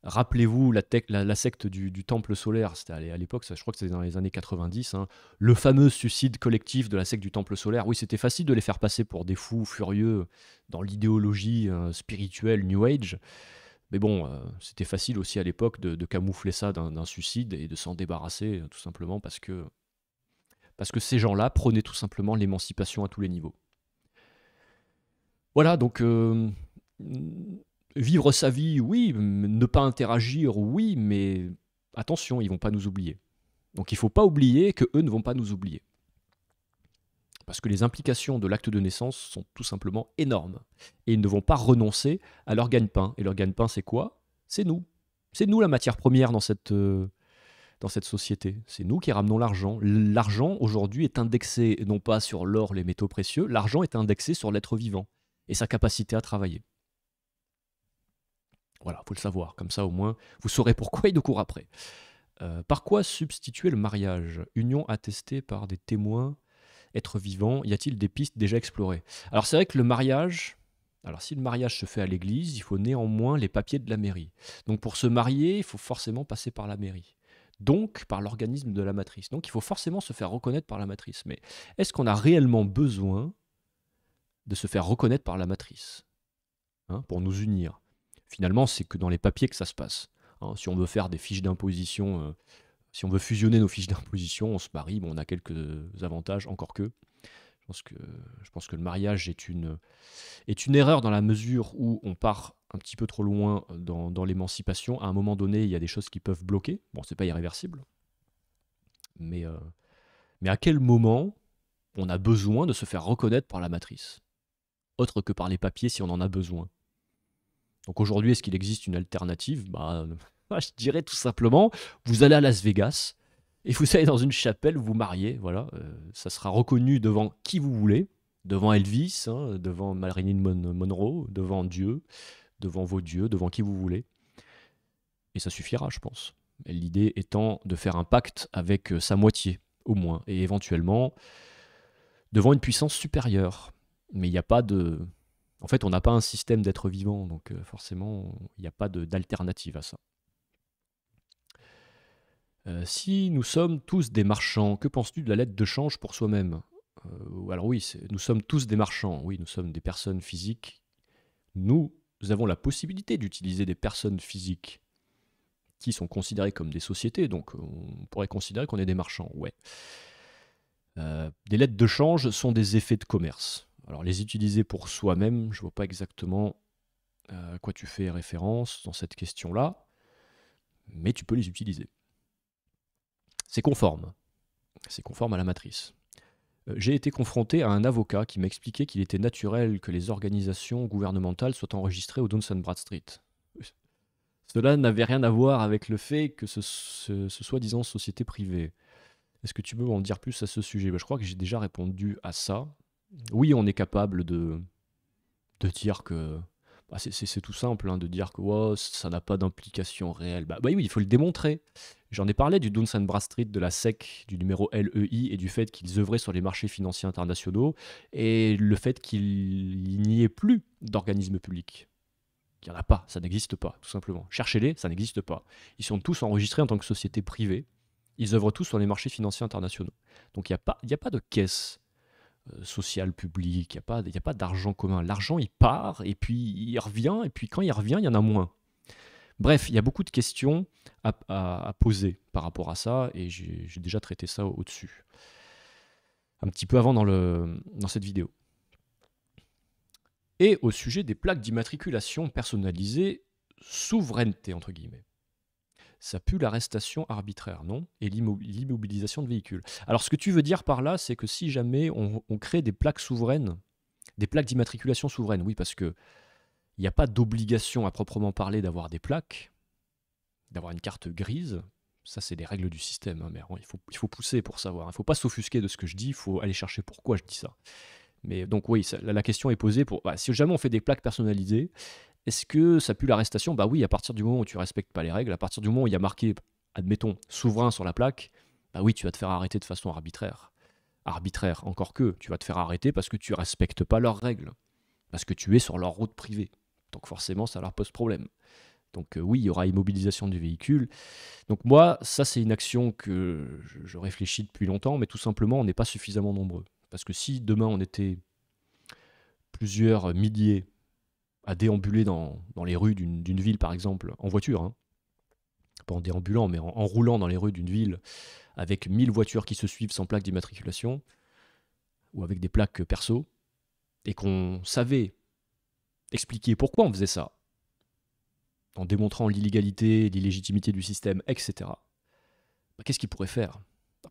Rappelez-vous la secte du Temple solaire, c'était à l'époque, je crois que c'était dans les années 90, le fameux suicide collectif de la secte du Temple solaire. Oui, c'était facile de les faire passer pour des fous furieux dans l'idéologie spirituelle New Age, mais bon, c'était facile aussi à l'époque de camoufler ça d'un suicide et de s'en débarrasser, tout simplement parce que ces gens-là prenaient tout simplement l'émancipation à tous les niveaux. Voilà, donc vivre sa vie, oui, ne pas interagir, oui, mais attention, ils ne vont pas nous oublier. Donc il ne faut pas oublier qu'eux ne vont pas nous oublier. Parce que les implications de l'acte de naissance sont tout simplement énormes. Et ils ne vont pas renoncer à leur gagne-pain. Et leur gagne-pain, c'est quoi? C'est nous. C'est nous la matière première dans cette société. C'est nous qui ramenons l'argent. L'argent, aujourd'hui, est indexé non pas sur l'or, les métaux précieux, l'argent est indexé sur l'être vivant et sa capacité à travailler. Voilà, il faut le savoir. Comme ça, au moins, vous saurez pourquoi il nous court après. Par quoi substituer le mariage? Union attestée par des témoins, être vivant, y a-t-il des pistes déjà explorées? Alors, c'est vrai que le mariage... Alors, si le mariage se fait à l'église, il faut néanmoins les papiers de la mairie. Donc, pour se marier, il faut forcément passer par la mairie. Donc, par l'organisme de la matrice. Donc, il faut forcément se faire reconnaître par la matrice. Mais est-ce qu'on a réellement besoin de se faire reconnaître par la matrice pour nous unir? Finalement, c'est que dans les papiers que ça se passe. Si on veut faire des fiches d'imposition, si on veut fusionner nos fiches d'imposition, on se marie, on a quelques avantages, encore que. Je pense que le mariage est une erreur dans la mesure où on part un petit peu trop loin dans l'émancipation. À un moment donné, il y a des choses qui peuvent bloquer. Bon, c'est pas irréversible. Mais à quel moment on a besoin de se faire reconnaître par la matrice? Autre que par les papiers si on en a besoin. Donc aujourd'hui, est-ce qu'il existe une alternative? Je dirais tout simplement, vous allez à Las Vegas et vous allez dans une chapelle, vous mariez, voilà, ça sera reconnu devant qui vous voulez, devant Elvis, devant Marilyn Monroe, devant Dieu, devant vos dieux, devant qui vous voulez. Et ça suffira, je pense. L'idée étant de faire un pacte avec sa moitié, au moins, et éventuellement devant une puissance supérieure. Mais il n'y a pas de... En fait, on n'a pas un système d'être vivant, donc forcément, il n'y a pas d'alternative à ça. Si nous sommes tous des marchands, que penses-tu de la lettre de change pour soi-même? Alors oui, nous sommes tous des marchands, oui, nous sommes des personnes physiques. Nous avons la possibilité d'utiliser des personnes physiques qui sont considérées comme des sociétés, donc on pourrait considérer qu'on est des marchands, ouais. Des lettres de change sont des effets de commerce. Alors les utiliser pour soi-même, je ne vois pas exactement à quoi tu fais référence dans cette question-là, mais tu peux les utiliser. C'est conforme à la matrice. J'ai été confronté à un avocat qui m'a expliqué qu'il était naturel que les organisations gouvernementales soient enregistrées au Dun & Bradstreet. Cela n'avait rien à voir avec le fait que ce soit, disons, société privée. Est-ce que tu peux en dire plus à ce sujet? Je crois que j'ai déjà répondu à ça. Oui, on est capable de dire que... c'est tout simple, hein, de dire que oh, ça n'a pas d'implication réelle. Bah oui, il faut le démontrer. J'en ai parlé du Dun & Bradstreet, de la SEC, du numéro LEI, et du fait qu'ils œuvraient sur les marchés financiers internationaux, et le fait qu'il n'y ait plus d'organismes publics. Il n'y en a pas, ça n'existe pas, tout simplement. Cherchez-les, ça n'existe pas. Ils sont tous enregistrés en tant que société privée. Ils œuvrent tous sur les marchés financiers internationaux. Donc il n'y a pas de caisse sociale publique, il n'y a pas d'argent commun. L'argent, il part, et puis il revient, et puis quand il revient, il y en a moins. Bref, il y a beaucoup de questions à poser par rapport à ça, et j'ai déjà traité ça au-dessus. Un petit peu avant dans cette vidéo. Et au sujet des plaques d'immatriculation personnalisées, souveraineté, entre guillemets. Ça pue l'arrestation arbitraire, non? Et l'immobilisation de véhicules. Alors, ce que tu veux dire par là, c'est que si jamais on crée des plaques souveraines, des plaques d'immatriculation souveraines, oui, parce que il n'y a pas d'obligation à proprement parler d'avoir des plaques, d'avoir une carte grise. Ça, c'est des règles du système, hein, mais il faut pousser pour savoir. Il ne faut pas s'offusquer de ce que je dis, il faut aller chercher pourquoi je dis ça. Mais donc oui, la question est posée pour... si jamais on fait des plaques personnalisées, est-ce que ça pue l'arrestation? Bah oui, à partir du moment où tu ne respectes pas les règles, à partir du moment où il y a marqué, admettons, souverain sur la plaque, bah oui, tu vas te faire arrêter de façon arbitraire. Arbitraire, encore que, tu vas te faire arrêter parce que tu ne respectes pas leurs règles, parce que tu es sur leur route privée. Donc forcément, ça leur pose problème. Donc oui, il y aura immobilisation du véhicule. Donc moi, ça c'est une action que je réfléchis depuis longtemps, mais tout simplement, on n'est pas suffisamment nombreux. Parce que si demain on était plusieurs milliers à déambuler dans les rues d'une ville, par exemple, en voiture, hein, pas en déambulant, mais en roulant dans les rues d'une ville, avec 1000 voitures qui se suivent sans plaque d'immatriculation, ou avec des plaques perso, et qu'on savait expliquer pourquoi on faisait ça, en démontrant l'illégalité, l'illégitimité du système, etc., bah, qu'est-ce qu'ils pourraient faire?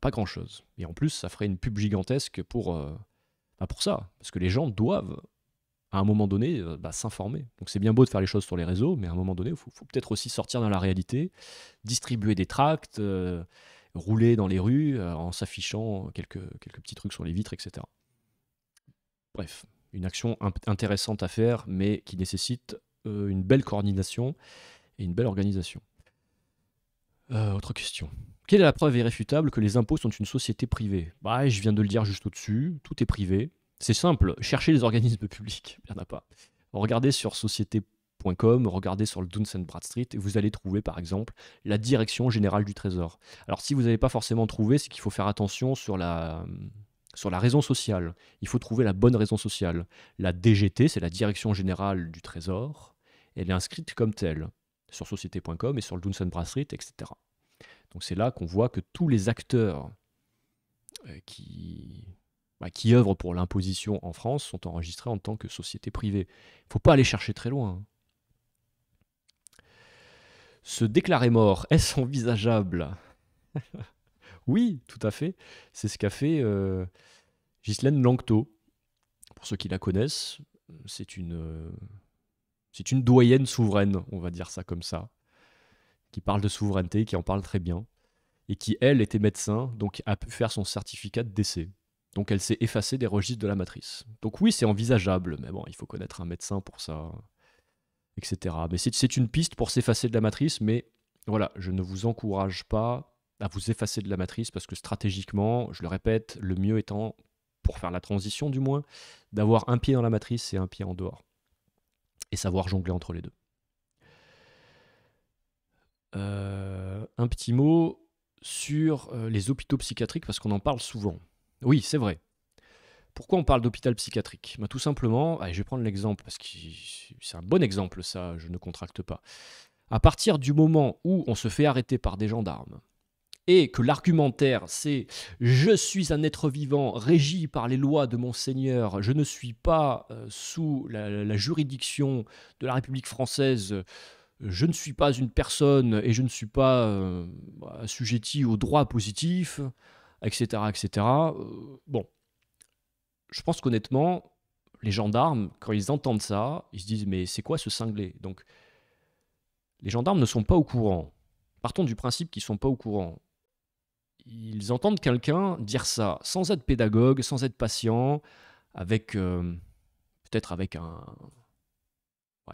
Pas grand-chose. Et en plus, ça ferait une pub gigantesque pour ça. Parce que les gens doivent, à un moment donné, s'informer. Donc c'est bien beau de faire les choses sur les réseaux, mais à un moment donné, il faut peut-être aussi sortir dans la réalité, distribuer des tracts, rouler dans les rues en s'affichant quelques petits trucs sur les vitres, etc. Bref, une action intéressante à faire, mais qui nécessite une belle coordination et une belle organisation. Autre question. Quelle est la preuve irréfutable que les impôts sont une société privée? Bah, je viens de le dire juste au-dessus, tout est privé. C'est simple, cherchez les organismes publics, il n'y en a pas. Regardez sur société.com, regardez sur le Dun & Bradstreet, et vous allez trouver par exemple la Direction Générale du Trésor. Alors si vous n'avez pas forcément trouvé, c'est qu'il faut faire attention sur la raison sociale. Il faut trouver la bonne raison sociale. La DGT, c'est la Direction Générale du Trésor, elle est inscrite comme telle sur société.com et sur le Dun & Bradstreet, etc. Donc c'est là qu'on voit que tous les acteurs qui œuvrent pour l'imposition en France sont enregistrés en tant que société privée. Il ne faut pas aller chercher très loin. Se déclarer mort, est-ce envisageable? Oui, tout à fait. C'est ce qu'a fait Ghislaine Langto. Pour ceux qui la connaissent, c'est une doyenne souveraine, on va dire ça comme ça, qui parle de souveraineté, qui en parle très bien, et qui, elle, était médecin, donc a pu faire son certificat de décès. Donc elle s'est effacée des registres de la matrice. Donc oui, c'est envisageable, mais bon, il faut connaître un médecin pour ça, etc. Mais c'est une piste pour s'effacer de la matrice, mais voilà, je ne vous encourage pas à vous effacer de la matrice, parce que stratégiquement, je le répète, le mieux étant, pour faire la transition du moins, d'avoir un pied dans la matrice et un pied en dehors. Et savoir jongler entre les deux. Un petit mot sur les hôpitaux psychiatriques, parce qu'on en parle souvent. Oui, c'est vrai. Pourquoi on parle d'hôpital psychiatrique? Tout simplement, allez, je vais prendre l'exemple, parce que c'est un bon exemple, ça, je ne contracte pas. À partir du moment où on se fait arrêter par des gendarmes et que l'argumentaire c'est je suis un être vivant régi par les lois de mon Seigneur, je ne suis pas sous la juridiction de la République française, je ne suis pas une personne et je ne suis pas assujetti aux droits positifs, etc. etc. Bon, je pense qu'honnêtement, les gendarmes, quand ils entendent ça, ils se disent mais c'est quoi ce cinglé? Donc, les gendarmes ne sont pas au courant. Partons du principe qu'ils ne sont pas au courant. Ils entendent quelqu'un dire ça sans être pédagogue, sans être patient, avec peut-être avec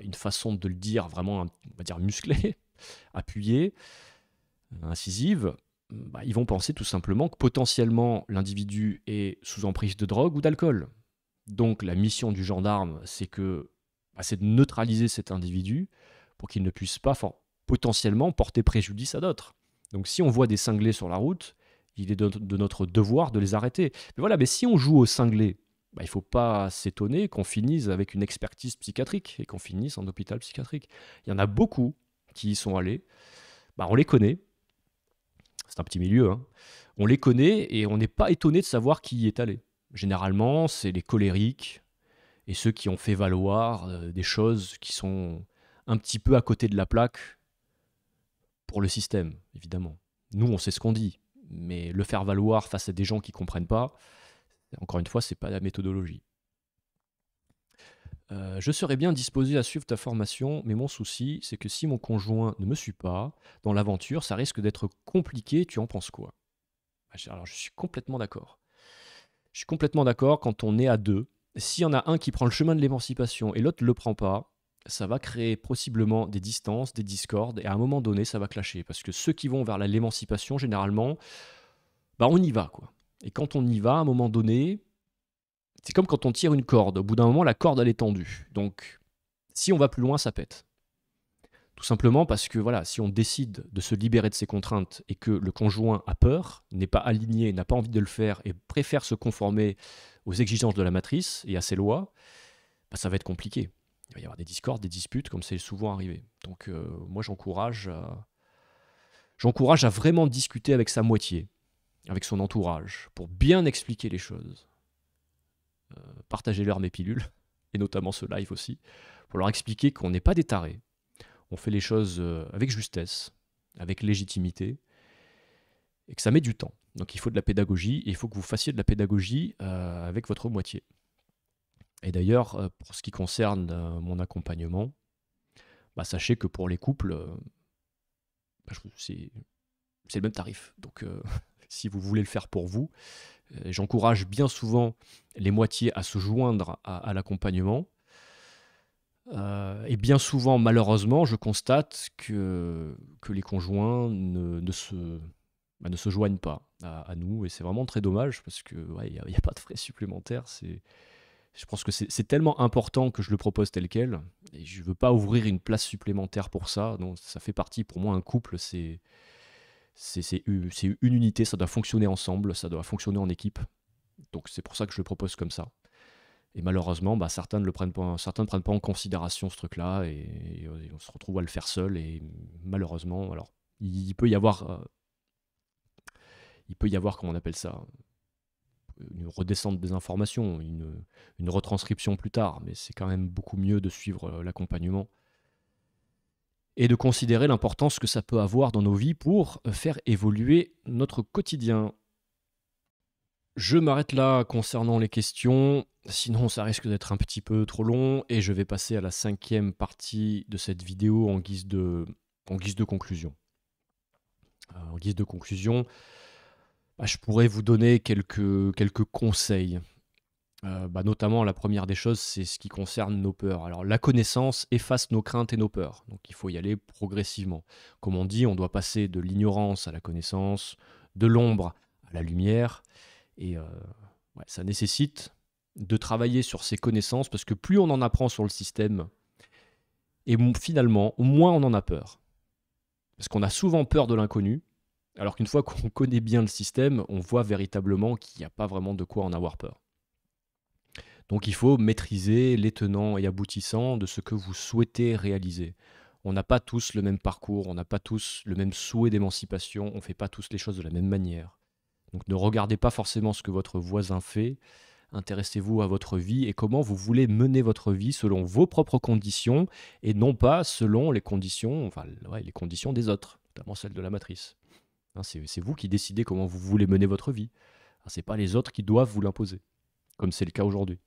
une façon de le dire vraiment, on va dire musclée, appuyée, incisive. Bah, ils vont penser tout simplement que potentiellement l'individu est sous emprise de drogue ou d'alcool. Donc la mission du gendarme, c'est de neutraliser cet individu pour qu'il ne puisse pas potentiellement porter préjudice à d'autres. Donc si on voit des cinglés sur la route, il est de notre devoir de les arrêter. Mais voilà, mais si on joue aux cinglés, bah, il ne faut pas s'étonner qu'on finisse avec une expertise psychiatrique et qu'on finisse en hôpital psychiatrique. Il y en a beaucoup qui y sont allés. Bah, on les connaît. C'est un petit milieu. Hein. On les connaît et on n'est pas étonné de savoir qui y est allé. Généralement, c'est les colériques et ceux qui ont fait valoir des choses qui sont un petit peu à côté de la plaque pour le système, évidemment. Nous, on sait ce qu'on dit, mais le faire valoir face à des gens qui ne comprennent pas, encore une fois, ce n'est pas la méthodologie. Je serais bien disposé à suivre ta formation, mais mon souci, c'est que si mon conjoint ne me suit pas, dans l'aventure, ça risque d'être compliqué. Tu en penses quoi? Alors, je suis complètement d'accord. Je suis complètement d'accord quand on est à deux. S'il y en a un qui prend le chemin de l'émancipation et l'autre ne le prend pas, ça va créer possiblement des distances, des discordes, et à un moment donné, ça va clasher. Parce que ceux qui vont vers l'émancipation, généralement, bah, on y va, quoi. Et quand on y va, à un moment donné, c'est comme quand on tire une corde. Au bout d'un moment, la corde, elle est tendue. Donc, si on va plus loin, ça pète. Tout simplement parce que, voilà, si on décide de se libérer de ses contraintes et que le conjoint a peur, n'est pas aligné, n'a pas envie de le faire et préfère se conformer aux exigences de la matrice et à ses lois, bah, ça va être compliqué. Il va y avoir des discordes, des disputes, comme c'est souvent arrivé. Donc, moi, j'encourage à vraiment discuter avec sa moitié, avec son entourage, pour bien expliquer les choses. Partagez-leur mes pilules, et notamment ce live aussi, pour leur expliquer qu'on n'est pas des tarés. On fait les choses avec justesse, avec légitimité, et que ça met du temps. Donc il faut de la pédagogie, et il faut que vous fassiez de la pédagogie avec votre moitié. Et d'ailleurs, pour ce qui concerne mon accompagnement, bah, sachez que pour les couples, c'est le même tarif. Donc si vous voulez le faire pour vous, j'encourage bien souvent les moitiés à se joindre à l'accompagnement. Et bien souvent, malheureusement, je constate que les conjoints ne se joignent pas à nous. Et c'est vraiment très dommage parce qu'il n'y a pas de frais supplémentaires. Je pense que c'est tellement important que je le propose tel quel. Et je ne veux pas ouvrir une place supplémentaire pour ça. Donc, ça fait partie, pour moi, un couple, c'est une unité, ça doit fonctionner ensemble, ça doit fonctionner en équipe. Donc c'est pour ça que je le propose comme ça. Et malheureusement, bah, certains ne prennent pas en considération ce truc-là, et on se retrouve à le faire seul. Et malheureusement, alors il peut y avoir, comment on appelle ça, une redescente des informations, une retranscription plus tard, mais c'est quand même beaucoup mieux de suivre l'accompagnement et de considérer l'importance que ça peut avoir dans nos vies pour faire évoluer notre quotidien. Je m'arrête là concernant les questions, sinon ça risque d'être un petit peu trop long, et je vais passer à la 5e partie de cette vidéo en guise de conclusion. En guise de conclusion, je pourrais vous donner quelques conseils. Notamment, la première des choses, c'est ce qui concerne nos peurs. Alors, la connaissance efface nos craintes et nos peurs. Donc, il faut y aller progressivement. Comme on dit, on doit passer de l'ignorance à la connaissance, de l'ombre à la lumière. Et ça nécessite de travailler sur ces connaissances, parce que plus on en apprend sur le système, et finalement, moins on en a peur. Parce qu'on a souvent peur de l'inconnu, alors qu'une fois qu'on connaît bien le système, on voit véritablement qu'il n'y a pas vraiment de quoi en avoir peur. Donc il faut maîtriser les tenants et aboutissants de ce que vous souhaitez réaliser. On n'a pas tous le même parcours, on n'a pas tous le même souhait d'émancipation, on ne fait pas tous les choses de la même manière. Donc ne regardez pas forcément ce que votre voisin fait, intéressez-vous à votre vie et comment vous voulez mener votre vie selon vos propres conditions et non pas selon les conditions, enfin, ouais, les conditions des autres, notamment celles de la matrice. Hein, c'est vous qui décidez comment vous voulez mener votre vie. Ce n'est pas les autres qui doivent vous l'imposer, comme c'est le cas aujourd'hui.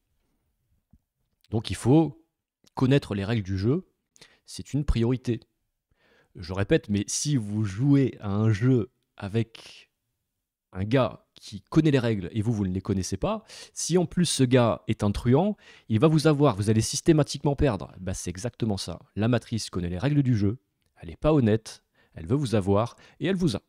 Donc il faut connaître les règles du jeu, c'est une priorité. Je répète, mais si vous jouez à un jeu avec un gars qui connaît les règles et vous ne les connaissez pas, si en plus ce gars est un truand, il va vous avoir, vous allez systématiquement perdre. Bah, c'est exactement ça. La matrice connaît les règles du jeu, elle n'est pas honnête, elle veut vous avoir et elle vous a.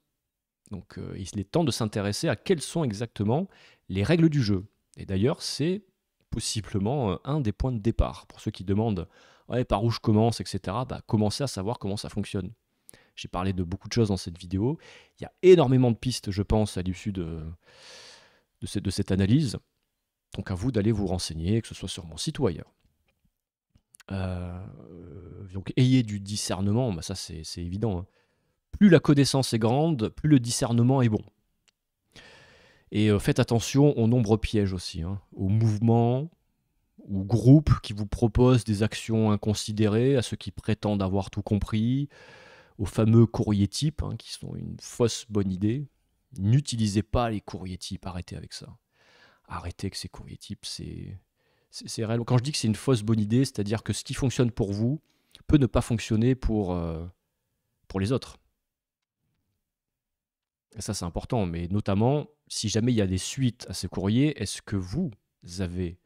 Donc il est temps de s'intéresser à quelles sont exactement les règles du jeu. Et d'ailleurs, c'est possiblement un des points de départ. Pour ceux qui demandent ouais, par où je commence, etc., bah, commencez à savoir comment ça fonctionne. J'ai parlé de beaucoup de choses dans cette vidéo. Il y a énormément de pistes, je pense, à l'issue de cette analyse. Donc à vous d'aller vous renseigner, que ce soit sur mon site ou ailleurs. Donc ayez du discernement, bah ça c'est évident. Hein. Plus la connaissance est grande, plus le discernement est bon. Et faites attention aux nombreux pièges aussi, hein, aux mouvements, aux groupes qui vous proposent des actions inconsidérées, à ceux qui prétendent avoir tout compris, aux fameux courriers types, hein, qui sont une fausse bonne idée. N'utilisez pas les courriers types, arrêtez avec ça. Arrêtez avec ces courriers types, c'est réellement... Quand je dis que c'est une fausse bonne idée, c'est-à-dire que ce qui fonctionne pour vous peut ne pas fonctionner pour les autres. Et ça, c'est important, mais notamment, si jamais il y a des suites à ces courriers, est-ce que vous avez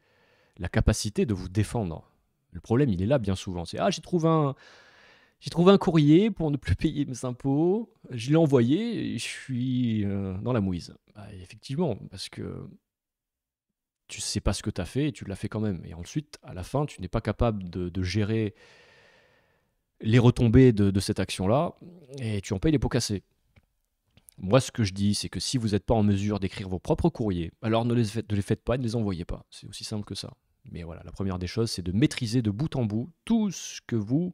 la capacité de vous défendre? Le problème, il est là bien souvent. C'est « Ah, j'ai trouvé un courrier pour ne plus payer mes impôts, je l'ai envoyé et je suis dans la mouise. » Effectivement, parce que tu ne sais pas ce que tu as fait et tu l'as fait quand même. Et ensuite, à la fin, tu n'es pas capable de gérer les retombées de cette action-là et tu en payes les pots cassés. Moi, ce que je dis, c'est que si vous n'êtes pas en mesure d'écrire vos propres courriers, alors ne les faites pas et ne les envoyez pas. C'est aussi simple que ça. Mais voilà, la première des choses, c'est de maîtriser de bout en bout tout ce que vous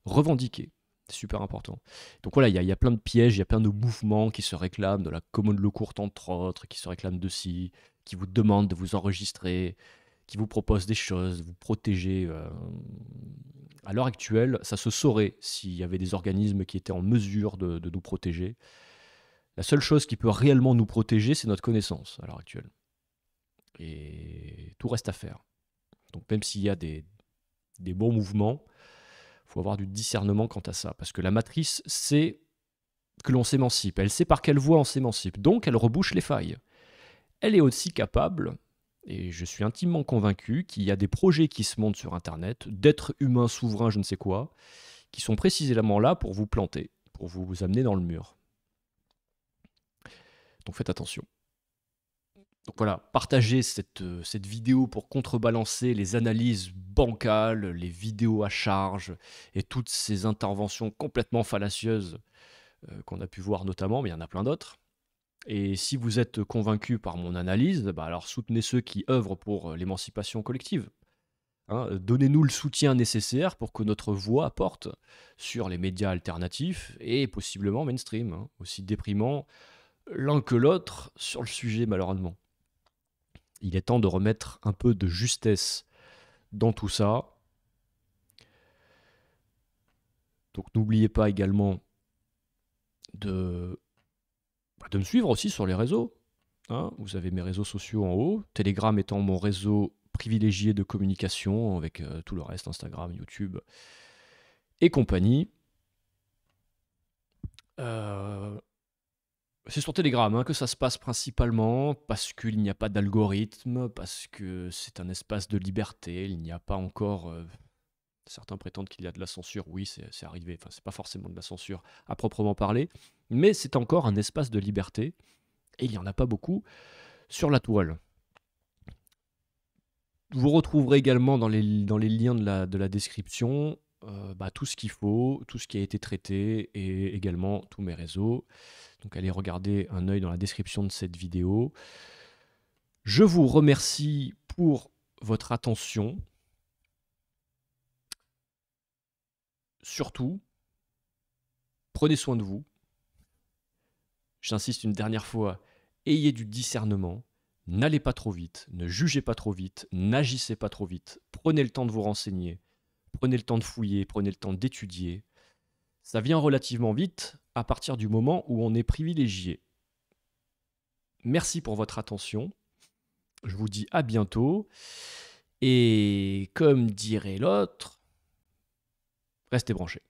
revendiquez. C'est super important. Donc voilà, il y a plein de pièges, il y a plein de mouvements qui se réclament de la commande le courte, entre autres, qui se réclament de ci, qui vous demandent de vous enregistrer, qui vous proposent des choses, de vous protéger. À l'heure actuelle, ça se saurait s'il y avait des organismes qui étaient en mesure de nous protéger. La seule chose qui peut réellement nous protéger, c'est notre connaissance à l'heure actuelle. Et tout reste à faire. Donc même s'il y a des bons mouvements, il faut avoir du discernement quant à ça. Parce que la matrice sait que l'on s'émancipe. Elle sait par quelle voie on s'émancipe. Donc elle rebouche les failles. Elle est aussi capable, et je suis intimement convaincu, qu'il y a des projets qui se montent sur Internet, d'êtres humains souverains, je ne sais quoi, qui sont précisément là pour vous planter, pour vous amener dans le mur. Donc faites attention. Donc voilà, partagez cette vidéo pour contrebalancer les analyses bancales, les vidéos à charge et toutes ces interventions complètement fallacieuses qu'on a pu voir notamment, mais il y en a plein d'autres. Et si vous êtes convaincu par mon analyse, bah alors soutenez ceux qui œuvrent pour l'émancipation collective. Hein, donnez-nous le soutien nécessaire pour que notre voix porte sur les médias alternatifs et possiblement mainstream, hein, aussi déprimants l'un que l'autre sur le sujet malheureusement. Il est temps de remettre un peu de justesse dans tout ça. Donc n'oubliez pas également de me suivre aussi sur les réseaux. Hein, vous avez mes réseaux sociaux en haut. Telegram étant mon réseau privilégié de communication avec tout le reste, Instagram, YouTube et compagnie. C'est sur Telegram que ça se passe principalement, parce qu'il n'y a pas d'algorithme, parce que c'est un espace de liberté, il n'y a pas encore... certains prétendent qu'il y a de la censure, oui, c'est arrivé, enfin c'est pas forcément de la censure à proprement parler, mais c'est encore un espace de liberté, et il n'y en a pas beaucoup sur la toile. Vous retrouverez également dans les liens de la description tout ce qu'il faut, tout ce qui a été traité, et également tous mes réseaux. Donc allez regarder un œil dans la description de cette vidéo. Je vous remercie pour votre attention. surtout, prenez soin de vous. J'insiste une dernière fois, ayez du discernement. N'allez pas trop vite, ne jugez pas trop vite, n'agissez pas trop vite. Prenez le temps de vous renseigner, prenez le temps de fouiller, prenez le temps d'étudier. Ça vient relativement vite à partir du moment où on est privilégié. Merci pour votre attention. Je vous dis à bientôt. Et comme dirait l'autre, restez branchés.